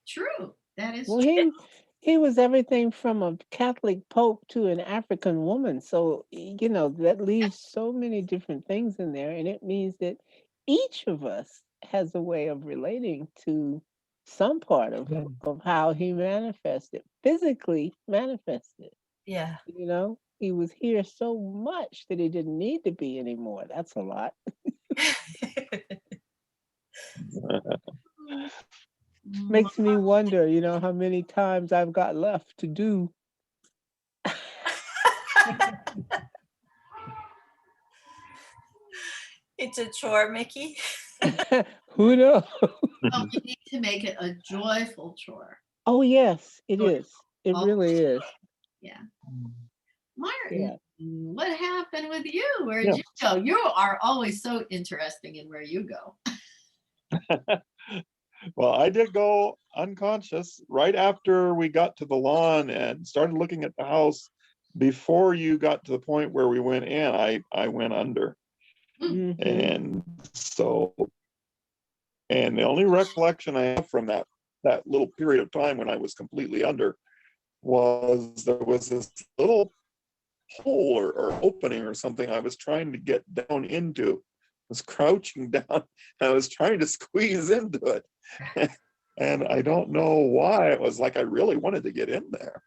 [SPEAKER 1] true. That is
[SPEAKER 2] Well,
[SPEAKER 1] true.
[SPEAKER 2] he was everything from a Catholic Pope to an African woman. So, that leaves so many different things in there. And it means that each of us has a way of relating to some part of how he manifested, physically manifested.
[SPEAKER 6] Yeah.
[SPEAKER 2] He was here so much that he didn't need to be anymore. That's a lot. Makes me wonder, how many times I've got left to do.
[SPEAKER 6] It's a chore, Mickey.
[SPEAKER 2] Who knows?
[SPEAKER 1] Well, we need to make it a joyful chore.
[SPEAKER 2] Oh, yes, it is. It really is.
[SPEAKER 1] Yeah. Martin,
[SPEAKER 2] Yeah.
[SPEAKER 1] what happened with you? Where'd
[SPEAKER 5] Yeah.
[SPEAKER 1] you go? You are always so interesting in where you go.
[SPEAKER 5] Well, I did go unconscious right after we got to the lawn and started looking at the house. Before you got to the point where we went in, I went under.
[SPEAKER 2] Mhm.
[SPEAKER 5] And so, and the only recollection I have from that little period of time when I was completely under was there was this little hole or opening or something I was trying to get down into. I was crouching down. I was trying to squeeze into it. And I don't know why. It was like I really wanted to get in there.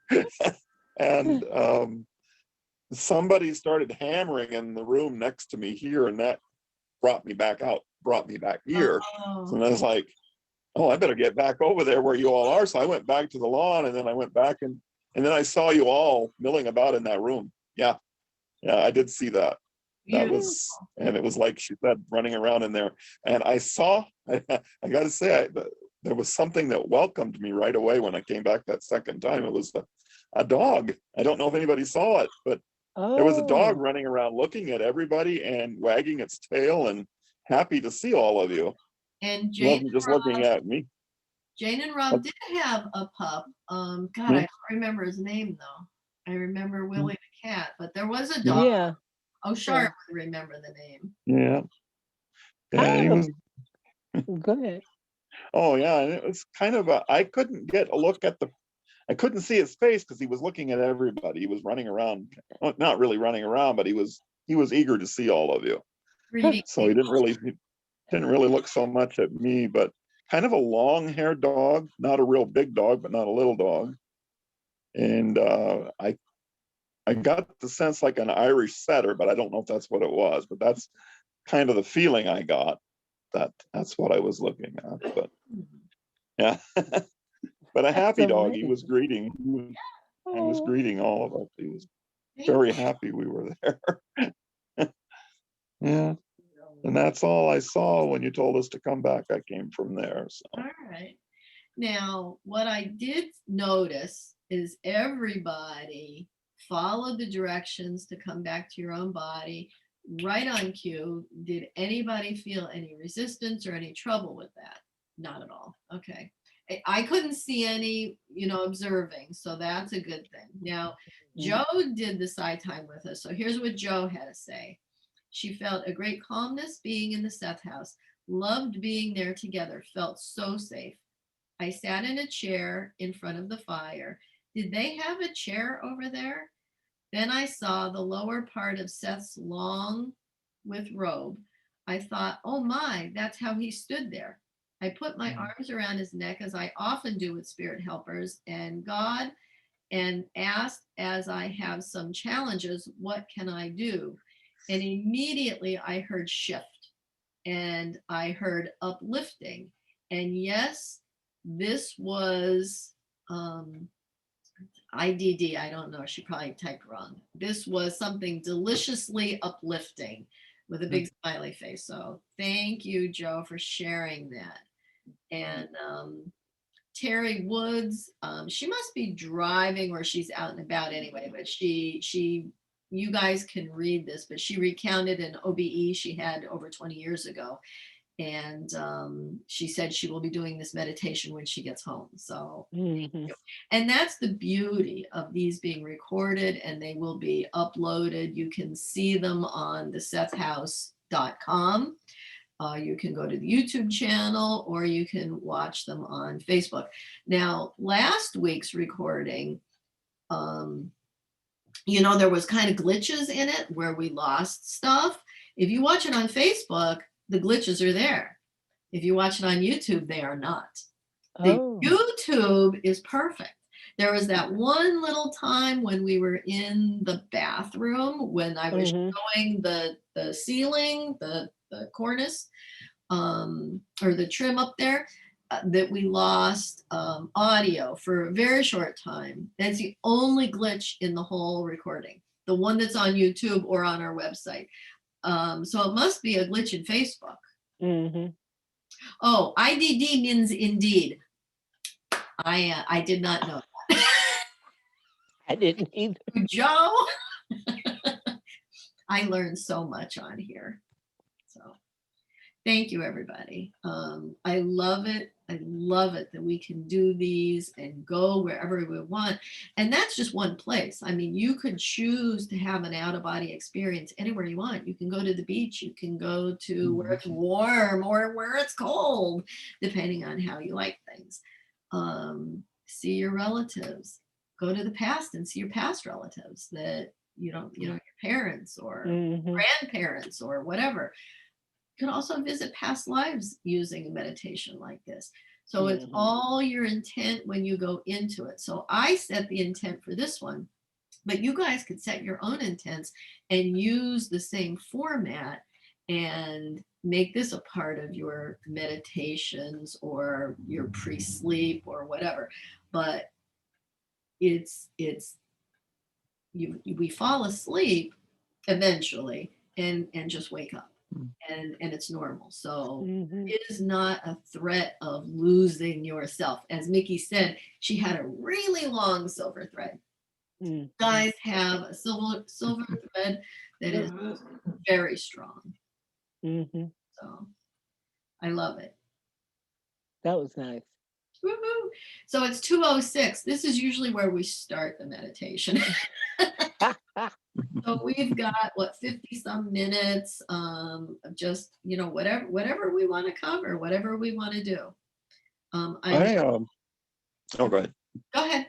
[SPEAKER 5] And somebody started hammering in the room next to me here, and that brought me back here. So I was like, oh, I better get back over there where you all are. So I went back to the lawn, and then I went back and then I saw you all milling about in that room. Yeah, I did see that. That was, and it was like she said, running around in there. And I saw, I got to say, there was something that welcomed me right away when I came back that second time. It was a dog. I don't know if anybody saw it, but there was a dog running around looking at everybody and wagging its tail and happy to see all of you.
[SPEAKER 1] And
[SPEAKER 5] It wasn't just looking at me.
[SPEAKER 1] Jane and Rob did have a pup. God, I don't remember his name though. I remember Willie the cat, but there was a dog.
[SPEAKER 2] Yeah.
[SPEAKER 1] Oh, Sharp would remember the name.
[SPEAKER 5] Yeah. Yeah, he was.
[SPEAKER 2] Go ahead.
[SPEAKER 5] Oh yeah, and it was kind of I couldn't get a look at I couldn't see his face because he was looking at everybody. He was running around, well, not really running around, but he was eager to see all of you. So he didn't really look so much at me, but kind of a long-haired dog, not a real big dog, but not a little dog. And I got the sense like an Irish setter, but I don't know if that's what it was. But that's kind of the feeling I got. That's what I was looking at. But yeah, but a happy dog. He was greeting. He was greeting all of us. He was very happy we were there. Yeah. And that's all I saw when you told us to come back. I came from there. So.
[SPEAKER 1] All right. Now, what I did notice is everybody followed the directions to come back to your own body right on cue. Did anybody feel any resistance or any trouble with that? Not at all. Okay. I couldn't see any, observing. So that's a good thing. Now, Joe did the side time with us. So here's what Joe had to say. She felt a great calmness being in the Seth house, loved being there together, felt so safe. I sat in a chair in front of the fire. Did they have a chair over there? Then I saw the lower part of Seth's long with robe. I thought, oh my, that's how he stood there. I put my arms around his neck as I often do with spirit helpers and God, and asked, as I have some challenges, what can I do? And immediately I heard shift and I heard uplifting. And yes, this was IDD. I don't know. She probably typed wrong. This was something deliciously uplifting with a big smiley face. So thank you, Joe, for sharing that. And Terry Woods, she must be driving or she's out and about anyway, but you guys can read this, but she recounted an OBE she had over 20 years ago. And she said she will be doing this meditation when she gets home. So, and that's the beauty of these being recorded and they will be uploaded. You can see them on the sethhouse.com. You can go to the YouTube channel or you can watch them on Facebook. Now, last week's recording, there was kind of glitches in it where we lost stuff. If you watch it on Facebook, the glitches are there. If you watch it on YouTube, they are not. The YouTube is perfect. There was that one little time when we were in the bathroom when I was showing the ceiling, the cornice, or the trim up there, that we lost audio for a very short time. That's the only glitch in the whole recording, the one that's on YouTube or on our website. So it must be a glitch in Facebook. Oh, IDD means indeed. I did not know that.
[SPEAKER 2] I didn't either.
[SPEAKER 1] Joe, I learned so much on here. So thank you, everybody. I love it. I love it that we can do these and go wherever we want. And that's just one place. I mean, you could choose to have an out-of-body experience anywhere you want. You can go to the beach. You can go to where it's warm or where it's cold, depending on how you like things. See your relatives. Go to the past and see your past relatives that your parents or grandparents or whatever. You can also visit past lives using a meditation like this. So it's all your intent when you go into it. So I set the intent for this one, but you guys could set your own intents and use the same format and make this a part of your meditations or your pre-sleep or whatever. But we fall asleep eventually and just wake up. And it's normal. So it is not a threat of losing yourself. As Mickey said, she had a really long silver thread. Guys have a silver thread that is very strong. So I love it.
[SPEAKER 2] That was nice.
[SPEAKER 1] Woo-hoo. So it's 2:06. This is usually where we start the meditation. So we've got 50 some minutes of just, whatever we want to cover, whatever we want to do.
[SPEAKER 5] Oh, go ahead.
[SPEAKER 1] Go ahead.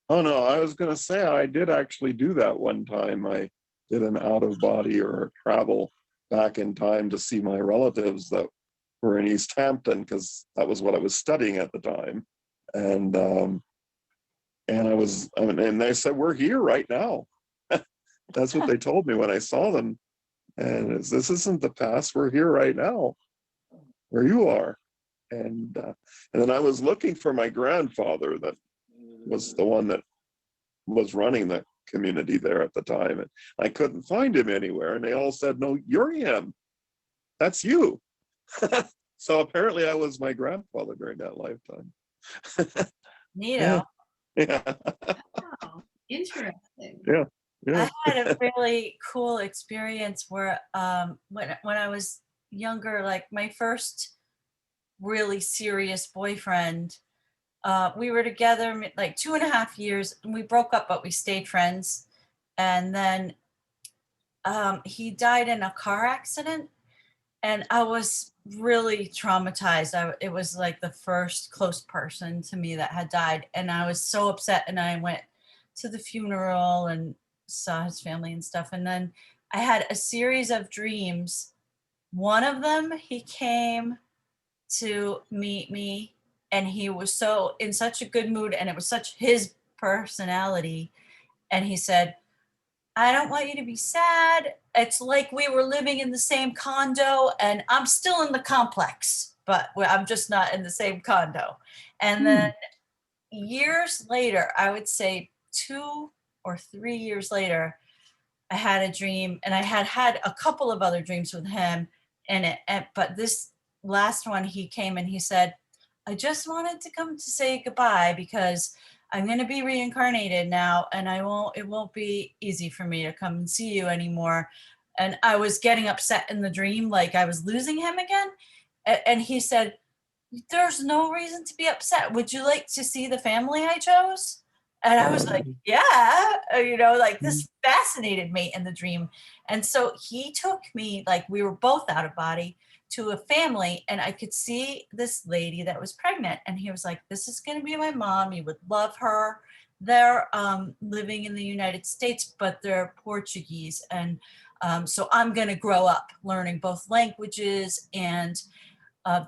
[SPEAKER 5] Oh no, I was gonna say I did actually do that one time. I did an out of body or travel back in time to see my relatives that were in East Hampton, because that was what I was studying at the time. And and they said, we're here right now. That's what they told me when I saw them. And this isn't the past, we're here right now, where you are. And then I was looking for my grandfather, that was the one that was running the community there at the time. And I couldn't find him anywhere. And they all said, no, you're him. That's you. So apparently I was my grandfather during that lifetime.
[SPEAKER 6] Neato.
[SPEAKER 5] Yeah.
[SPEAKER 1] Wow. Interesting.
[SPEAKER 5] Yeah.
[SPEAKER 6] I had a really cool experience where when I was younger, like my first really serious boyfriend, we were together like 2.5 years, and we broke up, but we stayed friends. And then he died in a car accident, and I was really traumatized. It was like the first close person to me that had died, and I was so upset. And I went to the funeral and saw his family and stuff. And then I had a series of dreams. One of them, he came to meet me, and he was in such a good mood, and it was such his personality. And he said, I don't want you to be sad. It's like we were living in the same condo, and I'm still in the complex, but I'm just not in the same condo. And then years later, I would say 2 or 3 years later, I had a dream, and I had a couple of other dreams with him in it. But this last one, he came and he said, I just wanted to come to say goodbye because I'm going to be reincarnated now, and it won't be easy for me to come and see you anymore. And I was getting upset in the dream, like I was losing him again. And he said, there's no reason to be upset. Would you like to see the family I chose? And I was like, yeah, like this fascinated me in the dream. And so he took me, like we were both out of body, to a family, and I could see this lady that was pregnant, and he was like, this is going to be my mom. You would love her. They're living in the United States, but they're Portuguese. And so I'm going to grow up learning both languages, and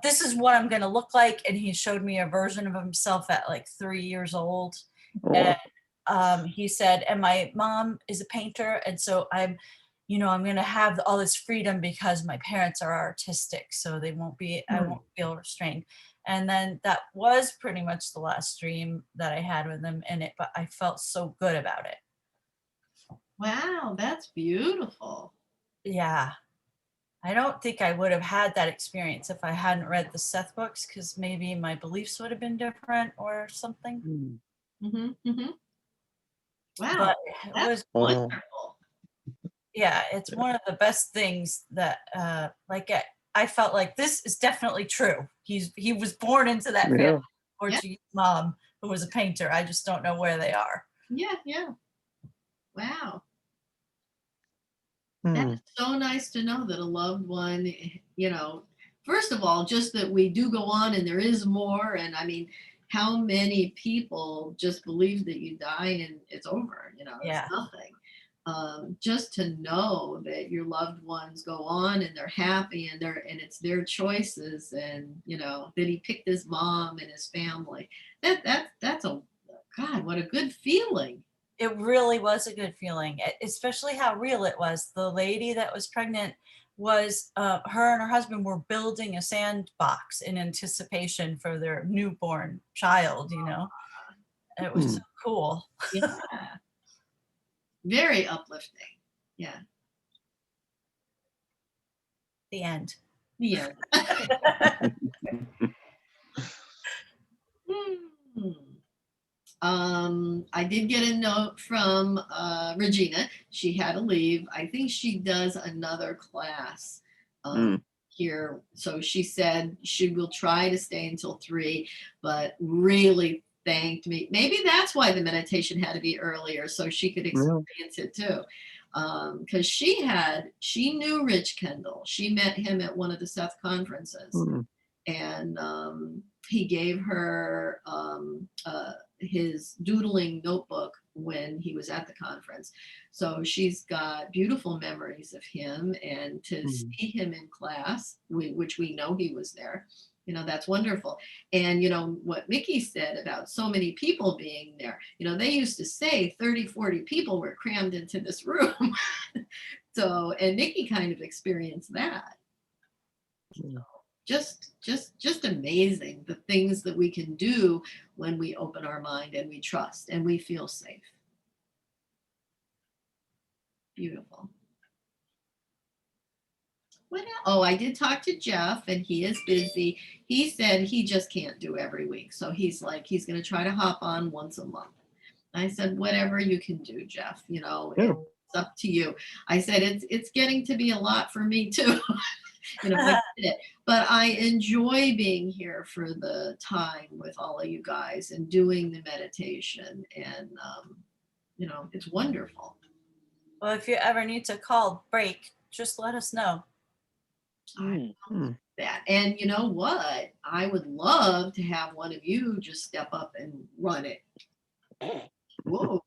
[SPEAKER 6] this is what I'm going to look like. And he showed me a version of himself at like 3 years old. And he said, and my mom is a painter. And so I'm going to have all this freedom because my parents are artistic. So they won't be, I won't feel restrained. And then that was pretty much the last dream that I had with him in it, but I felt so good about it.
[SPEAKER 1] Wow, that's beautiful.
[SPEAKER 6] Yeah. I don't think I would have had that experience if I hadn't read the Seth books, because maybe my beliefs would have been different or something.
[SPEAKER 1] Mm-hmm, mm-hmm. Wow,
[SPEAKER 6] But it
[SPEAKER 1] that's
[SPEAKER 6] was,
[SPEAKER 1] wonderful.
[SPEAKER 6] yeah, it's one of the best things that, I felt like this is definitely true. He was born into that family,
[SPEAKER 2] Yeah.
[SPEAKER 6] Portuguese mom who was a painter. I just don't know where they are.
[SPEAKER 1] Yeah, yeah. Wow.
[SPEAKER 2] Hmm.
[SPEAKER 1] That's so nice to know that a loved one, first of all, just that we do go on and there is more. And I mean, how many people just believe that you die and it's over, it's
[SPEAKER 6] Yeah.
[SPEAKER 1] nothing. Just to know that your loved ones go on and they're happy and it's their choices, and that he picked his mom and his family. That's a God, what a good feeling.
[SPEAKER 6] It really was a good feeling, especially how real it was. The lady that was pregnant was, her and her husband were building a sandbox in anticipation for their newborn child, It was so cool.
[SPEAKER 1] Yeah. Very uplifting. Yeah.
[SPEAKER 6] The end.
[SPEAKER 1] Yeah. I did get a note from Regina. She had to leave. I think she does another class here. So she said she will try to stay until 3, but really thanked me. Maybe that's why the meditation had to be earlier, so she could experience it too. Because she knew Rich Kendall. She met him at one of the Seth conferences, and he gave her his doodling notebook when he was at the conference. So she's got beautiful memories of him, and to see him in class, which we know he was there, that's wonderful. And what Mickey said about so many people being there, they used to say 30, 40 people were crammed into this room. So, and Mickey kind of experienced that. Just amazing, the things that we can do when we open our mind and we trust and we feel safe. Beautiful. What else? Oh, I did talk to Jeff, and he is busy. He said he just can't do every week, so he's like, he's going to try to hop on once a month. I said, whatever you can do, Jeff, it's up to you. I said, it's getting to be a lot for me too. I did it. But I enjoy being here for the time with all of you guys and doing the meditation, and it's wonderful.
[SPEAKER 6] Well, if you ever need to call break, just let us know.
[SPEAKER 1] That, and you know what? I would love to have one of you just step up and run it. Whoa.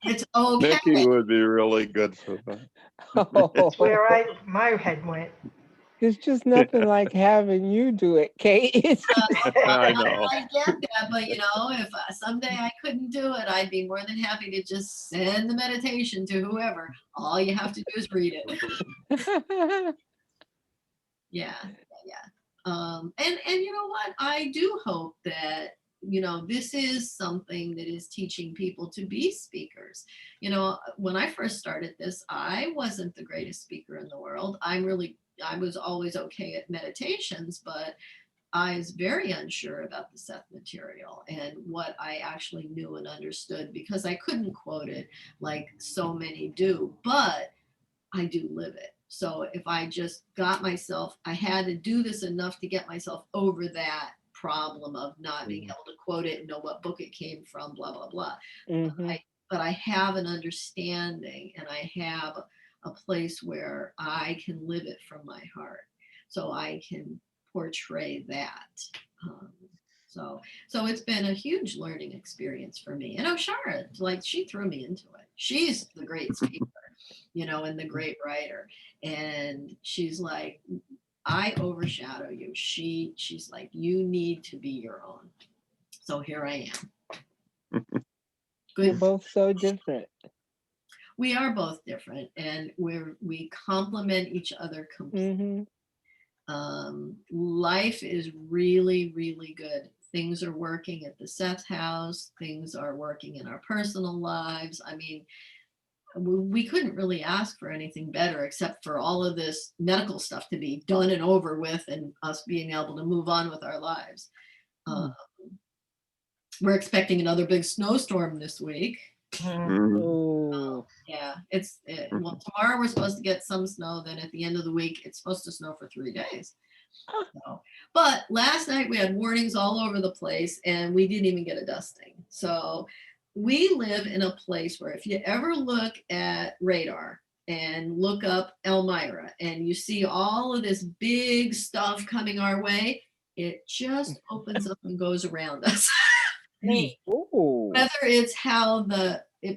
[SPEAKER 1] It's okay.
[SPEAKER 5] Mickey would be really good for that.
[SPEAKER 2] Oh,
[SPEAKER 4] Where my head went.
[SPEAKER 2] it's just nothing like having you do it, Kate.
[SPEAKER 5] I know.
[SPEAKER 1] I get that, but if someday I couldn't do it, I'd be more than happy to just send the meditation to whoever. All you have to do is read it. Yeah. And you know what? I do hope that this is something that is teaching people to be speakers. When I first started this, I wasn't the greatest speaker in the world. I was always okay at meditations, but I was very unsure about the Seth material and what I actually knew and understood, because I couldn't quote it like so many do, but I do live it. So if I just got myself, I had to do this enough to get myself over that problem of not being able to quote it and know what book it came from, blah, blah, blah. But I have an understanding, and I have a place where I can live it from my heart, so I can portray that. Um, so it's been a huge learning experience for me. And Oshara, like, she threw me into it. She's the great speaker, and the great writer. And she's like, I overshadow you. She's like, you need to be your own. So here I am.
[SPEAKER 2] You're
[SPEAKER 1] Good.
[SPEAKER 2] both so different.
[SPEAKER 1] We are both different, and we complement each other completely. Life is really, really good. Things are working at the Seth house. Things are working in our personal lives. I mean, we couldn't really ask for anything better, except for all of this medical stuff to be done and over with, and us being able to move on with our lives. We're expecting another big snowstorm this week.
[SPEAKER 2] Oh,
[SPEAKER 1] Yeah, well, tomorrow we're supposed to get some snow. Then at the end of the week, it's supposed to snow for 3 days. So, but last night we had warnings all over the place, and we didn't even get a dusting. So we live in a place where if you ever look at radar and look up Elmira and you see all of this big stuff coming our way, it just opens up and goes around us.
[SPEAKER 6] Me.
[SPEAKER 2] oh,
[SPEAKER 1] Whether it's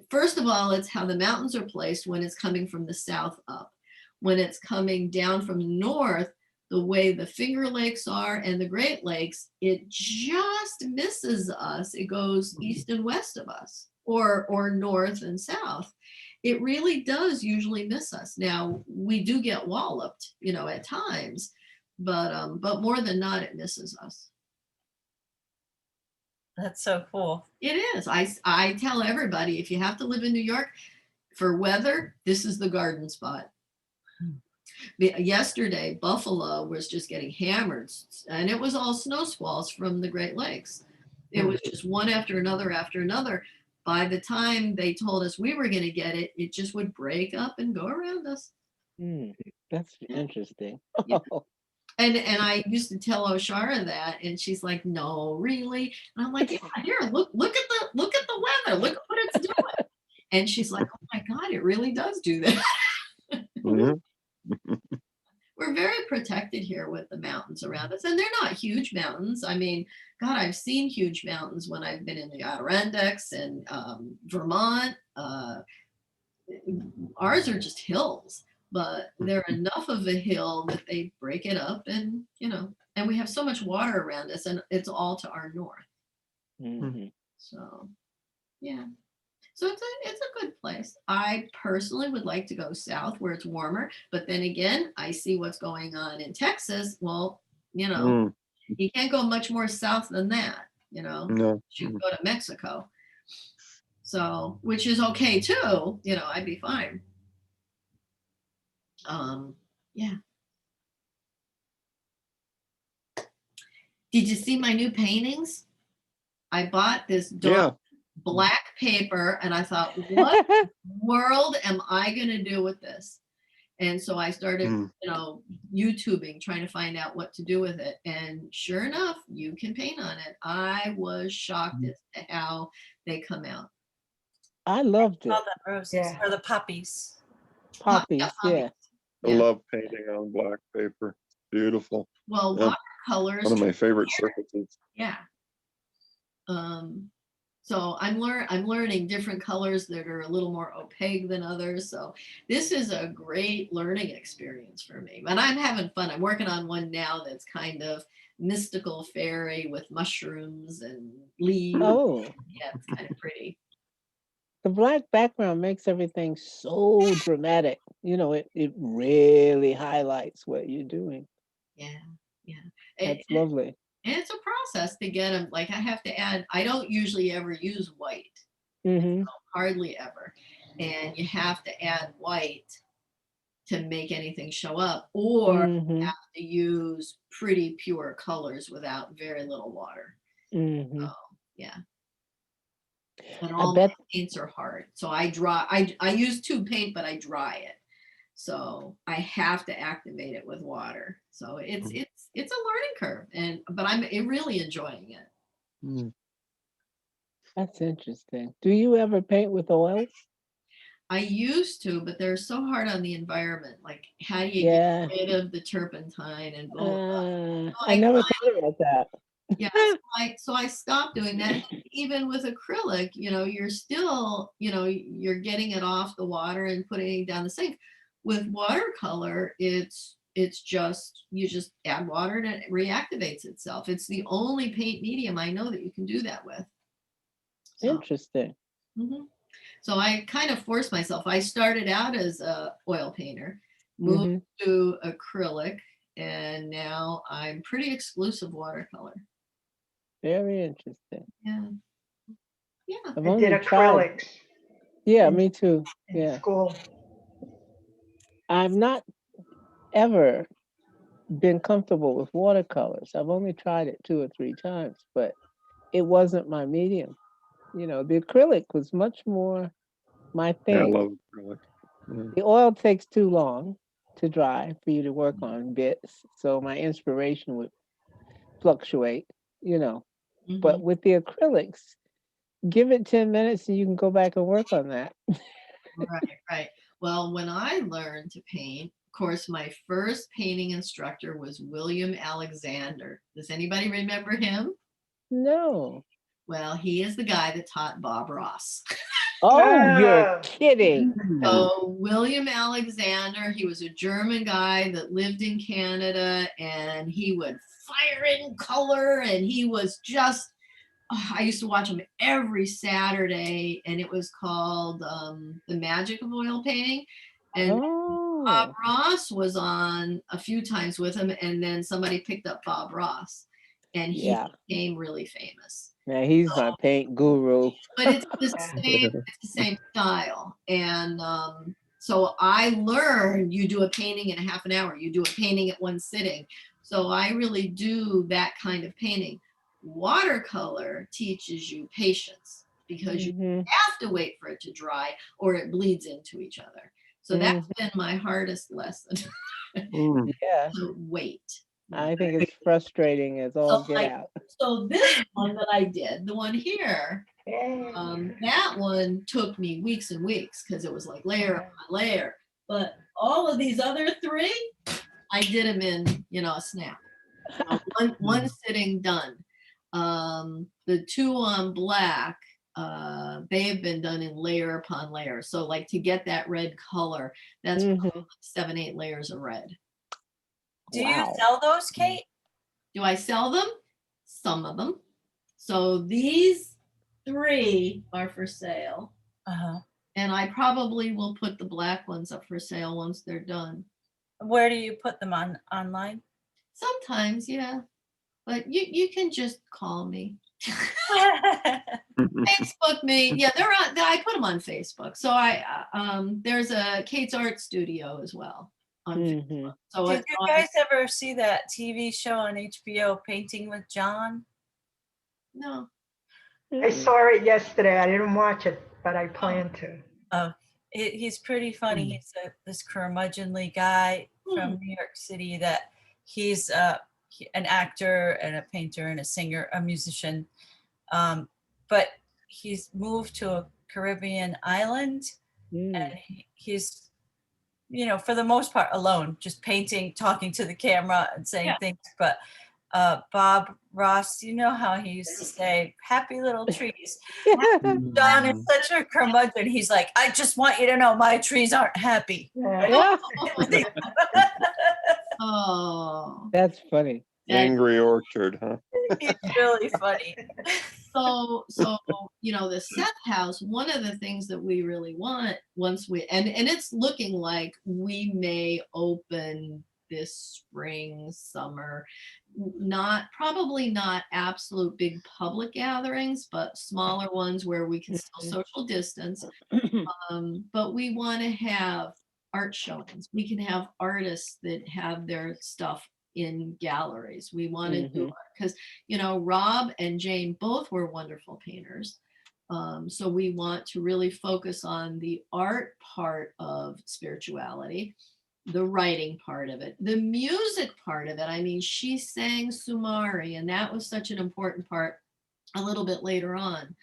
[SPEAKER 1] first of all, it's how the mountains are placed when it's coming from the south up. When it's coming down from the north, the way the Finger Lakes are and the Great Lakes, it just misses us. It goes east and west of us, or north and south. It really does usually miss us. Now, we do get walloped, at times, but more than not, it misses us.
[SPEAKER 6] That's so cool.
[SPEAKER 1] It is. I tell everybody, if you have to live in New York for weather, this is the garden spot. Yesterday, Buffalo was just getting hammered, and it was all snow squalls from the Great Lakes. It was just one after another after another. By the time they told us we were going to get it, it just would break up and go around us.
[SPEAKER 2] that's interesting.
[SPEAKER 1] Yeah. And I used to tell Oshara that, and she's like, "No, really?" And I'm like, "Yeah, here, look at the weather. Look at what it's doing." And she's like, "Oh my God, it really does do that." We're very protected here with the mountains around us, and they're not huge mountains. I mean, God, I've seen huge mountains when I've been in the Adirondacks and Vermont. Ours are just hills, but they're enough of a hill that they break it up, and and we have so much water around us, and it's all to our north. So, yeah. So it's a good place. I personally would like to go south where it's warmer, but then again, I see what's going on in Texas. Well, you can't go much more south than that.
[SPEAKER 5] No.
[SPEAKER 1] You can go to Mexico. So, which is okay too. I'd be fine. Yeah. Did you see my new paintings? I bought this black paper, and I thought, what world am I going to do with this? And so I started, YouTubing, trying to find out what to do with it. And sure enough, you can paint on it. I was shocked as to how they come out.
[SPEAKER 2] I loved it.
[SPEAKER 6] All the roses or the poppies.
[SPEAKER 2] Poppies, yeah.
[SPEAKER 5] I love painting on black paper. Beautiful.
[SPEAKER 1] Well, watercolors.
[SPEAKER 5] One of my favorite surfaces.
[SPEAKER 1] Yeah. So I'm learning different colors that are a little more opaque than others. So this is a great learning experience for me. But I'm having fun. I'm working on one now that's kind of mystical fairy with mushrooms and leaves.
[SPEAKER 2] Oh.
[SPEAKER 1] Yeah, it's kind of pretty.
[SPEAKER 2] The black background makes everything so dramatic. It really highlights what you're doing.
[SPEAKER 1] Yeah.
[SPEAKER 2] That's lovely.
[SPEAKER 1] And it's a process to get them. Like, I have to add, I don't usually ever use white. Hardly ever. And you have to add white to make anything show up, or you have to use pretty pure colors without very little water. So, yeah. And all my paints are hard. So I use tube paint, but I dry it. So I have to activate it with water. So it's a learning curve, but I'm really enjoying it.
[SPEAKER 2] That's interesting. Do you ever paint with oils?
[SPEAKER 1] I used to, but they're so hard on the environment. Like, how do you
[SPEAKER 2] Yeah.
[SPEAKER 1] get rid of the turpentine and blah, blah, blah.
[SPEAKER 2] I never thought about that.
[SPEAKER 1] Yeah, so I stopped doing that. And even with acrylic, you're still, you're getting it off the water and putting it down the sink. With watercolor, it's just, you just add water and it reactivates itself. It's the only paint medium I know that you can do that with. So,
[SPEAKER 2] Interesting.
[SPEAKER 1] mhm. So I kind of forced myself. I started out as a oil painter, moved to acrylic, and now I'm pretty exclusive watercolor.
[SPEAKER 2] Very interesting.
[SPEAKER 1] Yeah. Yeah.
[SPEAKER 2] I've
[SPEAKER 4] I
[SPEAKER 2] only
[SPEAKER 4] did
[SPEAKER 2] tried.
[SPEAKER 4] acrylics
[SPEAKER 2] Yeah,
[SPEAKER 4] in-
[SPEAKER 2] me too.
[SPEAKER 4] in
[SPEAKER 2] Yeah.
[SPEAKER 4] school.
[SPEAKER 2] I've not ever been comfortable with watercolors. I've only tried it 2 or 3 times, but it wasn't my medium. The acrylic was much more my
[SPEAKER 7] I
[SPEAKER 2] thing.
[SPEAKER 7] love acrylic. Yeah.
[SPEAKER 2] The oil takes too long to dry for you to work on bits, so my inspiration would fluctuate, But with the acrylics, give it 10 minutes and you can go back and work on that.
[SPEAKER 1] Right. Well, when I learned to paint, of course, my first painting instructor was William Alexander. Does anybody remember him?
[SPEAKER 2] No.
[SPEAKER 1] Well, he is the guy that taught Bob Ross.
[SPEAKER 2] Oh, you're
[SPEAKER 4] Oh.
[SPEAKER 2] kidding.
[SPEAKER 1] So William Alexander, he was a German guy that lived in Canada, and he would fire in color, and he was just, I used to watch him every Saturday, and it was called The Magic of Oil Painting. And Bob
[SPEAKER 2] Oh,
[SPEAKER 1] Ross was on a few times with him, and then somebody picked up Bob Ross, and he
[SPEAKER 2] yeah.
[SPEAKER 1] became really famous.
[SPEAKER 2] Now he's my paint guru.
[SPEAKER 1] But it's the
[SPEAKER 4] Yeah.
[SPEAKER 1] same style. And so I learned you do a painting in a half an hour, you do a painting at one sitting. So I really do that kind of painting. Watercolor teaches you patience because you
[SPEAKER 2] Mhm,
[SPEAKER 1] have to wait for it to dry or it bleeds into each other. So that's been my hardest lesson.
[SPEAKER 7] Mm.
[SPEAKER 2] Yeah,
[SPEAKER 1] To wait.
[SPEAKER 2] I think it's frustrating as all
[SPEAKER 1] So,
[SPEAKER 2] get out.
[SPEAKER 1] so this one that I did, the one here,
[SPEAKER 4] Yeah.
[SPEAKER 1] that one took me weeks and weeks because it was like layer upon layer. But all of these other 3, I did them in, a snap. One sitting done. The 2 on black, they have been done in layer upon layer. So like to get that red color, that's
[SPEAKER 2] Mhm.
[SPEAKER 1] probably 7, 8 layers of red.
[SPEAKER 6] Do you
[SPEAKER 2] Wow.
[SPEAKER 6] sell those, Kate?
[SPEAKER 1] Do I sell them? Some of them. So these 3 are for sale.
[SPEAKER 6] Uh-huh.
[SPEAKER 1] And I probably will put the black ones up for sale once they're done.
[SPEAKER 6] Where do you put them online?
[SPEAKER 1] Sometimes, yeah. But you can just call me. Facebook me. Yeah, they're on. I put them on Facebook. So there's a Kate's Art Studio as well on Facebook.
[SPEAKER 2] Mhm.
[SPEAKER 1] So
[SPEAKER 6] Did
[SPEAKER 1] it's
[SPEAKER 6] you
[SPEAKER 1] on-
[SPEAKER 6] guys ever see that TV show on HBO, Painting with John?
[SPEAKER 1] no.
[SPEAKER 4] I saw it yesterday. I didn't watch it, but I plan to.
[SPEAKER 6] Oh, he's pretty funny. He's this curmudgeonly guy from
[SPEAKER 1] Hmm.
[SPEAKER 6] New York City that he's an actor and a painter and a singer, a musician. But he's moved to a Caribbean island
[SPEAKER 2] Mm.
[SPEAKER 6] and he's, for the most part alone, just painting, talking to the camera and saying things. But Bob Ross, you know how he used to say, happy little trees. John is such a curmudgeon. He's like, I just want you to know my trees aren't happy.
[SPEAKER 4] Yeah.
[SPEAKER 2] Yeah.
[SPEAKER 1] Oh.
[SPEAKER 2] That's funny.
[SPEAKER 5] Angry Orchard, huh?
[SPEAKER 6] He's really funny.
[SPEAKER 1] So the Seth house, one of the things that we really want once and it's looking like we may open this spring, summer, probably not absolute big public gatherings, but smaller ones where we can still social distance. But we want to have art showings. We can have artists that have their stuff in galleries. We want to do because Rob and Jane both were wonderful painters. So we want to really focus on the art part of spirituality, the writing part of it, the music part of it. I mean, she sang Sumari, and that was such an important part a little bit later on.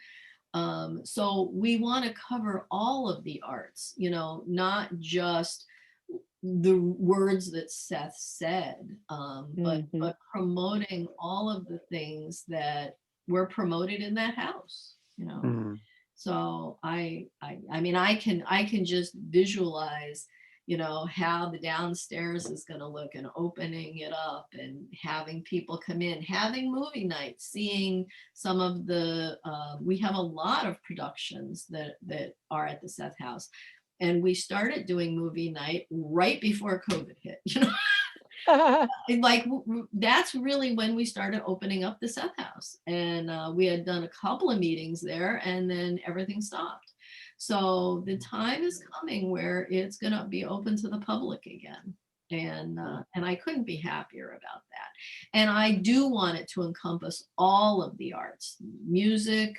[SPEAKER 1] So we want to cover all of the arts, not just the words that Seth said, but promoting all of the things that were promoted in that house, So I mean, I can just visualize, how the downstairs is going to look, and opening it up and having people come in, having movie nights, seeing some of the, we have a lot of productions that are at the Seth House. And we started doing movie night right before COVID hit, like that's really when we started opening up the Seth House. And we had done a couple of meetings there, and then everything stopped. So the time is coming where it's going to be open to the public again. And I couldn't be happier about that. And I do want it to encompass all of the arts, music,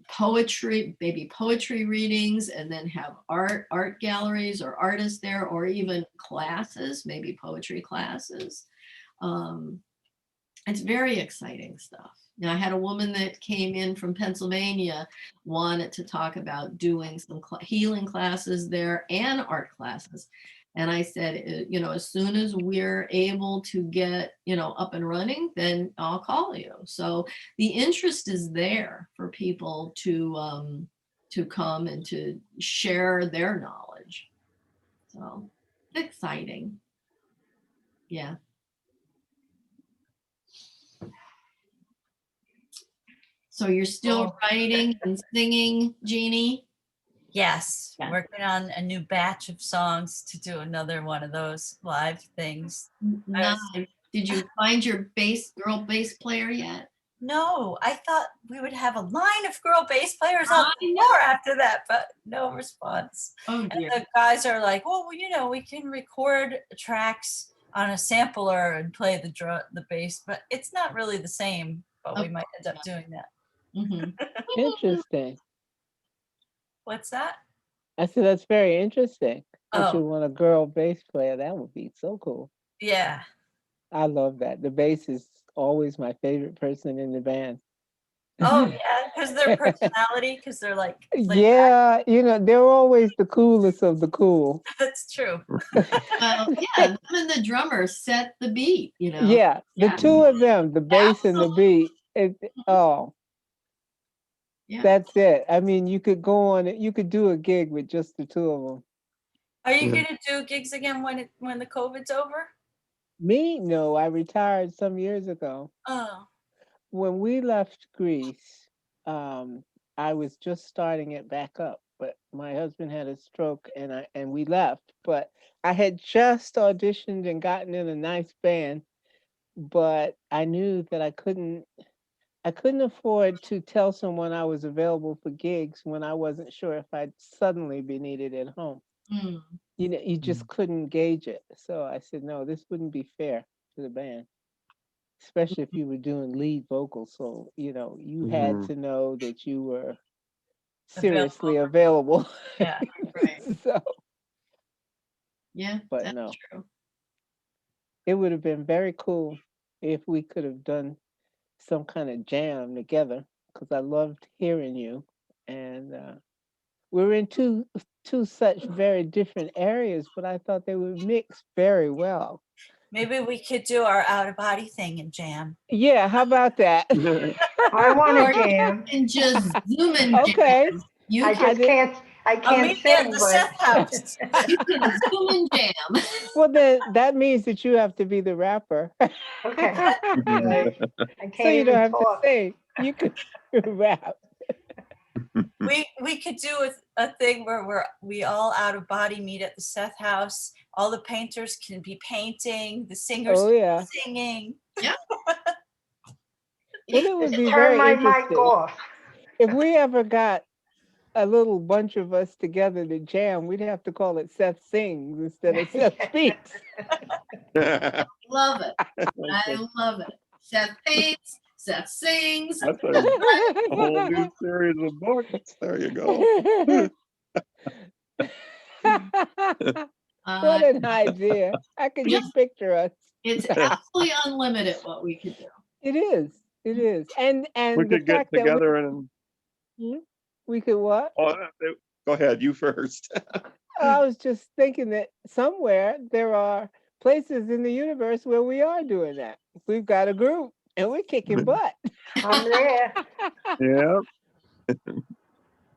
[SPEAKER 1] poetry, maybe poetry readings, and then have art galleries or artists there, or even classes, maybe poetry classes. It's very exciting stuff. Now, I had a woman that came in from Pennsylvania, wanted to talk about doing some healing classes there and art classes. And I said, as soon as we're able to get, up and running, then I'll call you. So the interest is there for people to come and to share their knowledge. So exciting. Yeah. So you're still writing and singing, Jeannie?
[SPEAKER 6] Yes,
[SPEAKER 1] Yeah.
[SPEAKER 6] working on a new batch of songs to do another one of those live things.
[SPEAKER 1] Nice. Did you find your girl bass player yet?
[SPEAKER 6] No, I thought we would have a line of girl bass players out the door after that, but no response.
[SPEAKER 1] Oh,
[SPEAKER 6] and
[SPEAKER 1] dear.
[SPEAKER 6] the guys are like, well, we can record tracks on a sampler and play the bass, but it's not really the same, but we might end up doing that.
[SPEAKER 1] Mm-hmm.
[SPEAKER 2] Interesting.
[SPEAKER 6] What's that?
[SPEAKER 2] I said, that's very interesting that you
[SPEAKER 6] Oh,
[SPEAKER 2] want a girl bass player. That would be so cool.
[SPEAKER 6] yeah.
[SPEAKER 2] I love that. The bass is always my favorite person in the band.
[SPEAKER 6] Oh, yeah, because their personality, because they're like,
[SPEAKER 2] Yeah, they're always the coolest of the cool.
[SPEAKER 6] that's true.
[SPEAKER 1] Well, yeah, them and the drummer set the beat,
[SPEAKER 2] Yeah, the two of them, the bass and the beat.
[SPEAKER 1] Yeah.
[SPEAKER 2] That's it. I mean, you could go on it. You could do a gig with just the two of them.
[SPEAKER 6] Are you going to do gigs again when the COVID's over?
[SPEAKER 2] Me? No, I retired some years ago.
[SPEAKER 6] Oh.
[SPEAKER 2] When we left Greece, I was just starting it back up, but my husband had a stroke and we left. But I had just auditioned and gotten in a nice band, but I knew that I couldn't afford to tell someone I was available for gigs when I wasn't sure if I'd suddenly be needed at home.
[SPEAKER 1] Mm.
[SPEAKER 2] You just couldn't gauge it. So I said, no, this wouldn't be fair to the band, especially if you were doing lead vocals. So, you had to know that you were seriously available.
[SPEAKER 6] Yeah,
[SPEAKER 1] right.
[SPEAKER 2] So,
[SPEAKER 1] Yeah,
[SPEAKER 2] but
[SPEAKER 1] that's
[SPEAKER 2] no,
[SPEAKER 1] true.
[SPEAKER 2] it would have been very cool if we could have done some kind of jam together, because I loved hearing you. And we're in two such very different areas, but I thought they would mix very well.
[SPEAKER 6] Maybe we could do our out of body thing and jam.
[SPEAKER 2] Yeah, how about that?
[SPEAKER 4] I want to jam.
[SPEAKER 1] And just zoom in.
[SPEAKER 2] Okay.
[SPEAKER 1] You
[SPEAKER 4] I
[SPEAKER 1] can,
[SPEAKER 4] just can't. I
[SPEAKER 6] I'll
[SPEAKER 4] can't
[SPEAKER 6] meet you at
[SPEAKER 4] sing,
[SPEAKER 6] the
[SPEAKER 4] but
[SPEAKER 6] Seth House.
[SPEAKER 1] you can zoom and jam.
[SPEAKER 2] Well, then that means that you have to be the rapper.
[SPEAKER 4] okay. Right. I
[SPEAKER 2] So
[SPEAKER 4] can't
[SPEAKER 2] you
[SPEAKER 4] even
[SPEAKER 2] don't have
[SPEAKER 4] talk.
[SPEAKER 2] to sing. You can rap.
[SPEAKER 6] We could do a thing where we all out of body meet at the Seth House. All the painters can be painting, the singers
[SPEAKER 2] Oh,
[SPEAKER 6] can
[SPEAKER 2] yeah.
[SPEAKER 6] be singing.
[SPEAKER 1] Yeah.
[SPEAKER 2] Well, it would be
[SPEAKER 4] Turn
[SPEAKER 2] very
[SPEAKER 4] my mic
[SPEAKER 2] interesting
[SPEAKER 4] off.
[SPEAKER 2] if we ever got a little bunch of us together to jam. We'd have to call it Seth Sings instead of Seth Speaks.
[SPEAKER 1] Love it. I love it. Seth paints, Seth sings.
[SPEAKER 5] That's a whole new series of books. There you go.
[SPEAKER 2] What an idea. I can just picture us.
[SPEAKER 1] It's absolutely unlimited what we could do.
[SPEAKER 2] It is. It is. And
[SPEAKER 5] We
[SPEAKER 2] the
[SPEAKER 5] could get
[SPEAKER 2] fact that
[SPEAKER 5] together and,
[SPEAKER 2] we could what?
[SPEAKER 5] oh, go ahead, you first.
[SPEAKER 2] I was just thinking that somewhere there are places in the universe where we are doing that. We've got a group and we're kicking butt.
[SPEAKER 4] I'm there.
[SPEAKER 5] Yeah.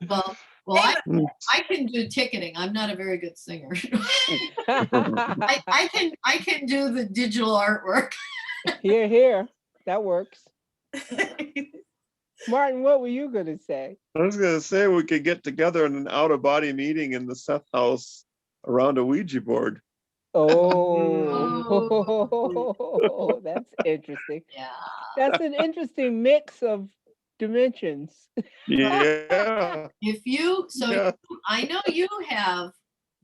[SPEAKER 1] Well, I can do ticketing. I'm not a very good singer. I can do the digital artwork.
[SPEAKER 2] Here, here. That works. Martin, what were you going to say?
[SPEAKER 5] I was gonna say we could get together in an out-of-body meeting in the Seth house around a Ouija board.
[SPEAKER 2] Oh, that's interesting.
[SPEAKER 1] Yeah.
[SPEAKER 2] That's an interesting mix of dimensions.
[SPEAKER 5] Yeah.
[SPEAKER 1] If you, so
[SPEAKER 5] Yeah.
[SPEAKER 1] I know you have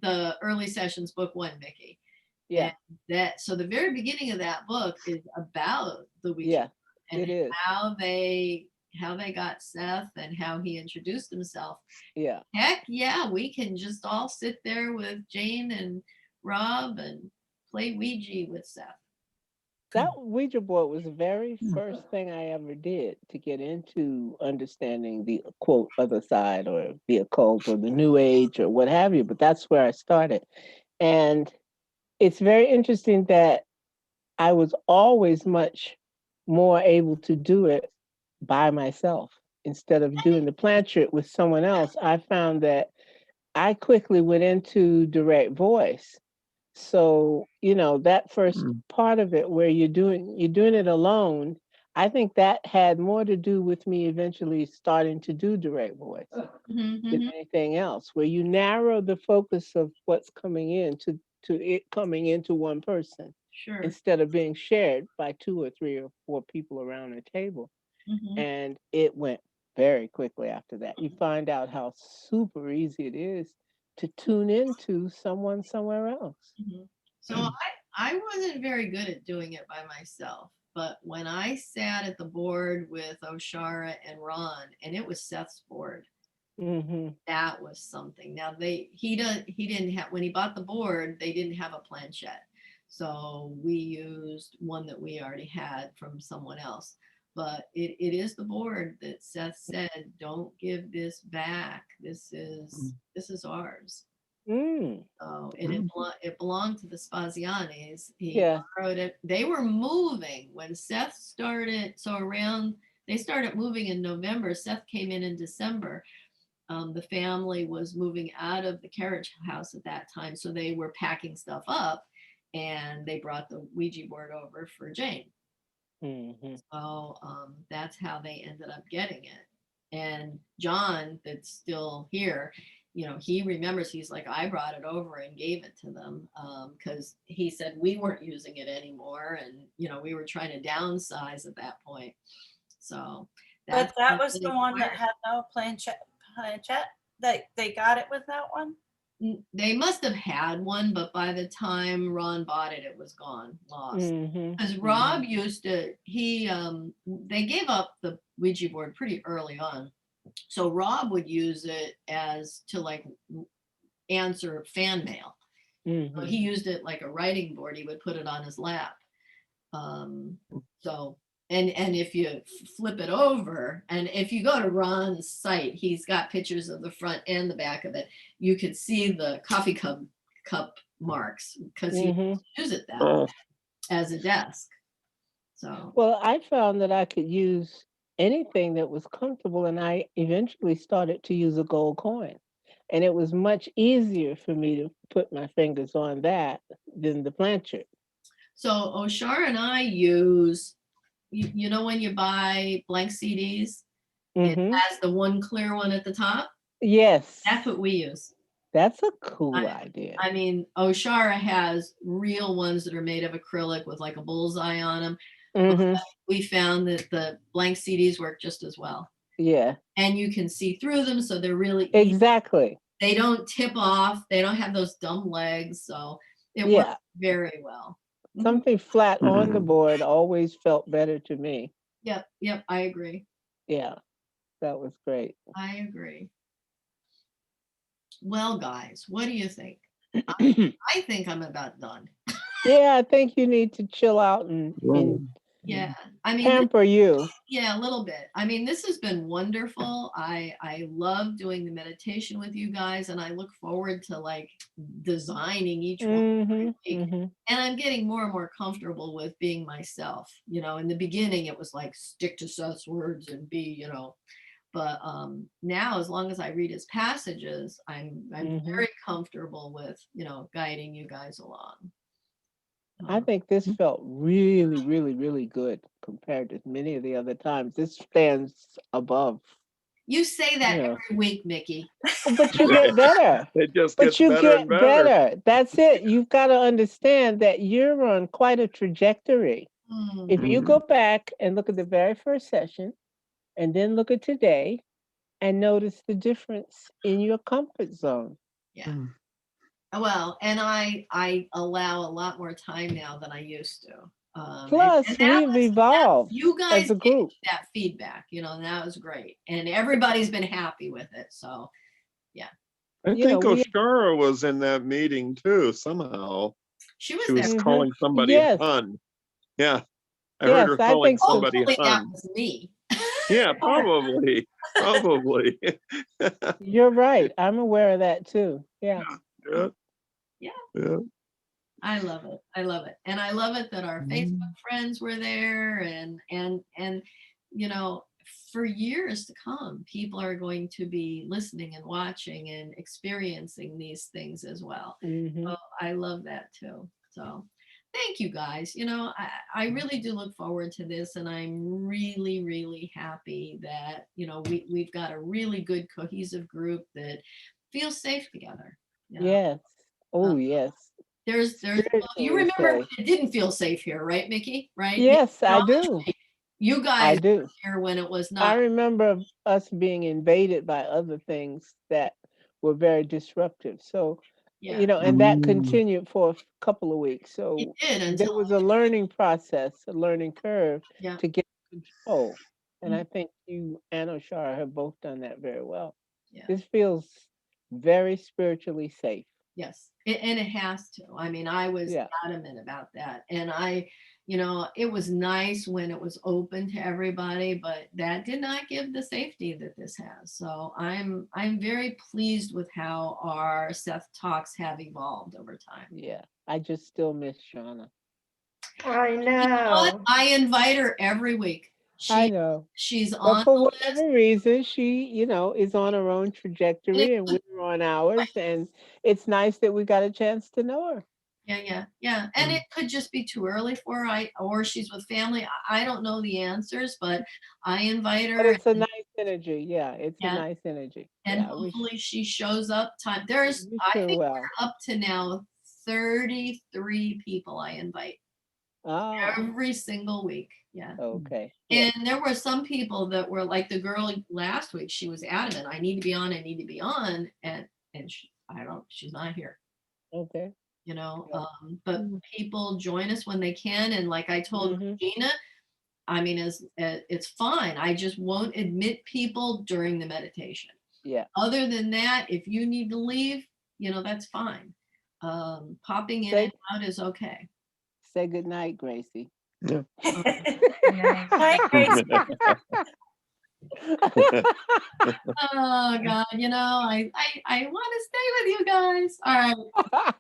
[SPEAKER 1] the early sessions book 1, Mickey.
[SPEAKER 2] Yeah.
[SPEAKER 1] And so the very beginning of that book is about the Ouija
[SPEAKER 2] Yeah,
[SPEAKER 1] board and
[SPEAKER 2] it is.
[SPEAKER 1] how they got Seth and how he introduced himself.
[SPEAKER 2] Yeah.
[SPEAKER 1] Heck yeah, we can just all sit there with Jane and Rob and play Ouija with Seth.
[SPEAKER 2] That Ouija board was the very first thing I ever did to get into understanding the quote other side or the occult or the new age or what have you. But that's where I started. And it's very interesting that I was always much more able to do it by myself instead of doing the planchette with someone else. I found that I quickly went into direct voice. So, that first part of it where you're doing it alone, I think that had more to do with me eventually starting to do direct voice than anything else, where you narrow the focus of what's coming in to it coming into one person.
[SPEAKER 1] Sure.
[SPEAKER 2] Instead of being shared by 2 or 3 or 4 people around a table. And it went very quickly after that. You find out how super easy it is to tune into someone somewhere else.
[SPEAKER 1] So I wasn't very good at doing it by myself, but when I sat at the board with Oshara and Ron, and it was Seth's board, that was something. Now he didn't have, when he bought the board, they didn't have a planchette. So we used one that we already had from someone else. But it is the board that Seth said, don't give this back. This is ours. So it belonged to the Spazianis. He borrowed it. They were moving when Seth started. So they started moving in November. Seth came in December. The family was moving out of the carriage house at that time. So they were packing stuff up and they brought the Ouija board over for Jane. So that's how they ended up getting it. And John, that's still here, he remembers, he's like, I brought it over and gave it to them because he said we weren't using it anymore. And, we were trying to downsize at that point. So
[SPEAKER 6] but that was the one that had no planchette, that they got it with that one?
[SPEAKER 1] They must have had one, but by the time Ron bought it, it was gone, lost. Because Rob used it, they gave up the Ouija board pretty early on. So Rob would use it as to like answer fan mail. So he used it like a writing board. He would put it on his lap. And if you flip it over, and if you go to Ron's site, he's got pictures of the front and the back of it. You could see the coffee cup marks because he used it that as a desk. So
[SPEAKER 2] well, I found that I could use anything that was comfortable, and I eventually started to use a gold coin, and it was much easier for me to put my fingers on that than the planchette.
[SPEAKER 1] So Oshar and I use. When you buy blank CDs, it has the one clear one at the top.
[SPEAKER 2] Yes.
[SPEAKER 1] That's what we use.
[SPEAKER 2] That's a cool idea.
[SPEAKER 1] I mean, Oshara has real ones that are made of acrylic with like a bullseye on them. But we found that the blank CDs work just as well.
[SPEAKER 2] Yeah.
[SPEAKER 1] And you can see through them, so they're really
[SPEAKER 2] exactly
[SPEAKER 1] easy. They don't tip off. They don't have those dumb legs, so it works very well.
[SPEAKER 2] Something flat on the board always felt better to me.
[SPEAKER 1] Yep, I agree.
[SPEAKER 2] Yeah, that was great.
[SPEAKER 1] I agree. Well, guys, what do you think? I think I'm about done.
[SPEAKER 2] Yeah, I think you need to chill out and
[SPEAKER 1] Yeah. I mean,
[SPEAKER 2] Pamper you.
[SPEAKER 1] yeah, a little bit. I mean, this has been wonderful. I love doing the meditation with you guys, and I look forward to like designing each one every week.
[SPEAKER 2] Mm-hmm.
[SPEAKER 1] And I'm getting more and more comfortable with being myself. You know, in the beginning, it was like stick to Seth's words and be, you know. But now, as long as I read his passages, I'm
[SPEAKER 2] Mhm.
[SPEAKER 1] very comfortable with, you know, guiding you guys along.
[SPEAKER 2] I think this felt really, really, really good compared to many of the other times. This stands above.
[SPEAKER 1] You say that
[SPEAKER 2] Yeah.
[SPEAKER 1] every week, Mickey.
[SPEAKER 2] But you get better.
[SPEAKER 5] It just
[SPEAKER 2] But
[SPEAKER 5] gets
[SPEAKER 2] you
[SPEAKER 5] better
[SPEAKER 2] get
[SPEAKER 5] and better.
[SPEAKER 2] better. That's it. You've got to understand that you're on quite a trajectory. If you
[SPEAKER 5] Mhm.
[SPEAKER 2] go back and look at the very first session and then look at today and notice the difference in your comfort zone.
[SPEAKER 1] Yeah.
[SPEAKER 5] Mm.
[SPEAKER 1] Well, and I allow a lot more time now than I used to.
[SPEAKER 2] Plus,
[SPEAKER 1] and
[SPEAKER 2] we've evolved
[SPEAKER 1] you guys
[SPEAKER 2] as a
[SPEAKER 1] gave
[SPEAKER 2] group.
[SPEAKER 1] that feedback, you know, and that was great. And everybody's been happy with it. So
[SPEAKER 5] I
[SPEAKER 2] You know,
[SPEAKER 5] think
[SPEAKER 2] we
[SPEAKER 5] Oshara was in that meeting too, somehow.
[SPEAKER 1] she was
[SPEAKER 5] She was
[SPEAKER 1] there.
[SPEAKER 5] calling somebody
[SPEAKER 2] Yes.
[SPEAKER 5] Hun. Yeah. I
[SPEAKER 2] Yes,
[SPEAKER 5] heard her
[SPEAKER 2] I
[SPEAKER 5] calling
[SPEAKER 2] think so.
[SPEAKER 5] somebody
[SPEAKER 1] Hopefully that
[SPEAKER 5] Hun.
[SPEAKER 1] was me.
[SPEAKER 5] Yeah, probably. Probably.
[SPEAKER 2] You're right. I'm aware of that too. Yeah.
[SPEAKER 5] Yeah.
[SPEAKER 1] Yeah.
[SPEAKER 5] Yeah.
[SPEAKER 1] I love it. I love it. And I love it that our Facebook
[SPEAKER 5] Mm.
[SPEAKER 1] friends were there and you know, for years to come, people are going to be listening and watching and experiencing these things as well.
[SPEAKER 2] Mhm.
[SPEAKER 1] So I love that too. So thank you guys. You know, I really do look forward to this, and I'm really, really happy that, you know, we've got a really good cohesive group that feels safe together. You know,
[SPEAKER 2] Yes.
[SPEAKER 1] Uh,
[SPEAKER 2] Oh, yes.
[SPEAKER 1] there's well, you
[SPEAKER 2] Spiritually
[SPEAKER 1] remember when
[SPEAKER 2] safe.
[SPEAKER 1] it didn't feel safe here, right, Mickey? Right?
[SPEAKER 2] Yes, I
[SPEAKER 1] Acknowledge
[SPEAKER 2] do.
[SPEAKER 1] me. You
[SPEAKER 2] I
[SPEAKER 1] guys
[SPEAKER 2] do.
[SPEAKER 1] were here when it was
[SPEAKER 2] I
[SPEAKER 1] not.
[SPEAKER 2] remember us being invaded by other things that were very disruptive. So,
[SPEAKER 1] Yeah,
[SPEAKER 2] and that
[SPEAKER 5] Mm.
[SPEAKER 2] continued for a couple of weeks.
[SPEAKER 1] it
[SPEAKER 2] So
[SPEAKER 1] did
[SPEAKER 2] there
[SPEAKER 1] until
[SPEAKER 2] was a learning process, a learning curve
[SPEAKER 1] yeah.
[SPEAKER 2] to get control. And
[SPEAKER 1] Mhm.
[SPEAKER 2] I think you and Oshara have both done that very well.
[SPEAKER 1] Yeah.
[SPEAKER 2] This feels very spiritually safe.
[SPEAKER 1] Yes, and it has to. I mean, I was
[SPEAKER 2] Yeah.
[SPEAKER 1] adamant about that. And you know, it was nice when it was open to everybody, but that did not give the safety that this has. So I'm very pleased with how our Seth Talks have evolved over time.
[SPEAKER 2] Yeah. I just still miss Shauna.
[SPEAKER 4] I
[SPEAKER 1] You know what?
[SPEAKER 4] know.
[SPEAKER 1] I invite her every week.
[SPEAKER 2] I know.
[SPEAKER 1] She's
[SPEAKER 2] But
[SPEAKER 1] on
[SPEAKER 2] for
[SPEAKER 1] the list.
[SPEAKER 2] whatever reason, she, is on her own
[SPEAKER 1] And
[SPEAKER 2] trajectory and we're on ours. And it's nice that we got a chance to know her.
[SPEAKER 1] yeah. And it could just be too early for her, or she's with family. I don't know the answers, but I invite
[SPEAKER 2] But
[SPEAKER 1] her.
[SPEAKER 2] it's a nice energy. Yeah, it's a
[SPEAKER 1] Yeah.
[SPEAKER 2] nice energy.
[SPEAKER 1] And
[SPEAKER 2] Yeah,
[SPEAKER 1] hopefully she shows up time.
[SPEAKER 2] we wish
[SPEAKER 1] I
[SPEAKER 2] her
[SPEAKER 1] think
[SPEAKER 2] well.
[SPEAKER 1] we're up to now 33 people I invite
[SPEAKER 2] Ah,
[SPEAKER 1] every single week. Yeah.
[SPEAKER 2] okay. Yeah.
[SPEAKER 1] And there were some people that were like the girl last week. She was adamant, I need to be on, I need to be on. And she's not here,
[SPEAKER 2] Okay.
[SPEAKER 1] you know.
[SPEAKER 2] Yeah.
[SPEAKER 1] But
[SPEAKER 2] Mm.
[SPEAKER 1] people join us when they can. And like I told
[SPEAKER 2] Mhm.
[SPEAKER 1] Gina, I mean, it's fine. I just won't admit people during the meditation.
[SPEAKER 2] Yeah.
[SPEAKER 1] Other than that, if you need to leave, you know, that's fine. Popping in
[SPEAKER 2] Say
[SPEAKER 1] and out is okay.
[SPEAKER 2] say good night, Gracie.
[SPEAKER 5] Yeah.
[SPEAKER 6] Hi, Grace.
[SPEAKER 1] Oh God, you know, I want to stay with you guys. All right.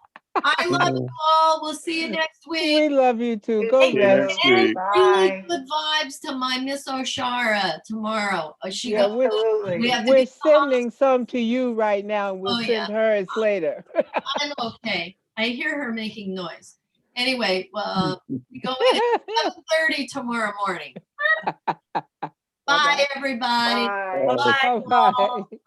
[SPEAKER 1] I love you all. We'll see you next week.
[SPEAKER 2] We love you too.
[SPEAKER 4] You
[SPEAKER 2] Go
[SPEAKER 5] See you
[SPEAKER 4] too.
[SPEAKER 2] rest.
[SPEAKER 5] next
[SPEAKER 1] And
[SPEAKER 5] week.
[SPEAKER 1] really
[SPEAKER 4] Bye.
[SPEAKER 1] good vibes to my Miss Oshara tomorrow. She
[SPEAKER 2] Yeah,
[SPEAKER 1] goes, we
[SPEAKER 4] Absolutely.
[SPEAKER 1] have to
[SPEAKER 2] we're
[SPEAKER 1] be
[SPEAKER 2] sending some to you right now, and we'll
[SPEAKER 1] oh yeah,
[SPEAKER 2] send hers later.
[SPEAKER 1] I'm okay. I hear her making noise. Anyway, well, we go in at 7:30 tomorrow morning. Bye,
[SPEAKER 2] Bye-bye.
[SPEAKER 1] everybody.
[SPEAKER 4] Bye.
[SPEAKER 5] Bye.
[SPEAKER 6] Bye.
[SPEAKER 2] Bye-bye.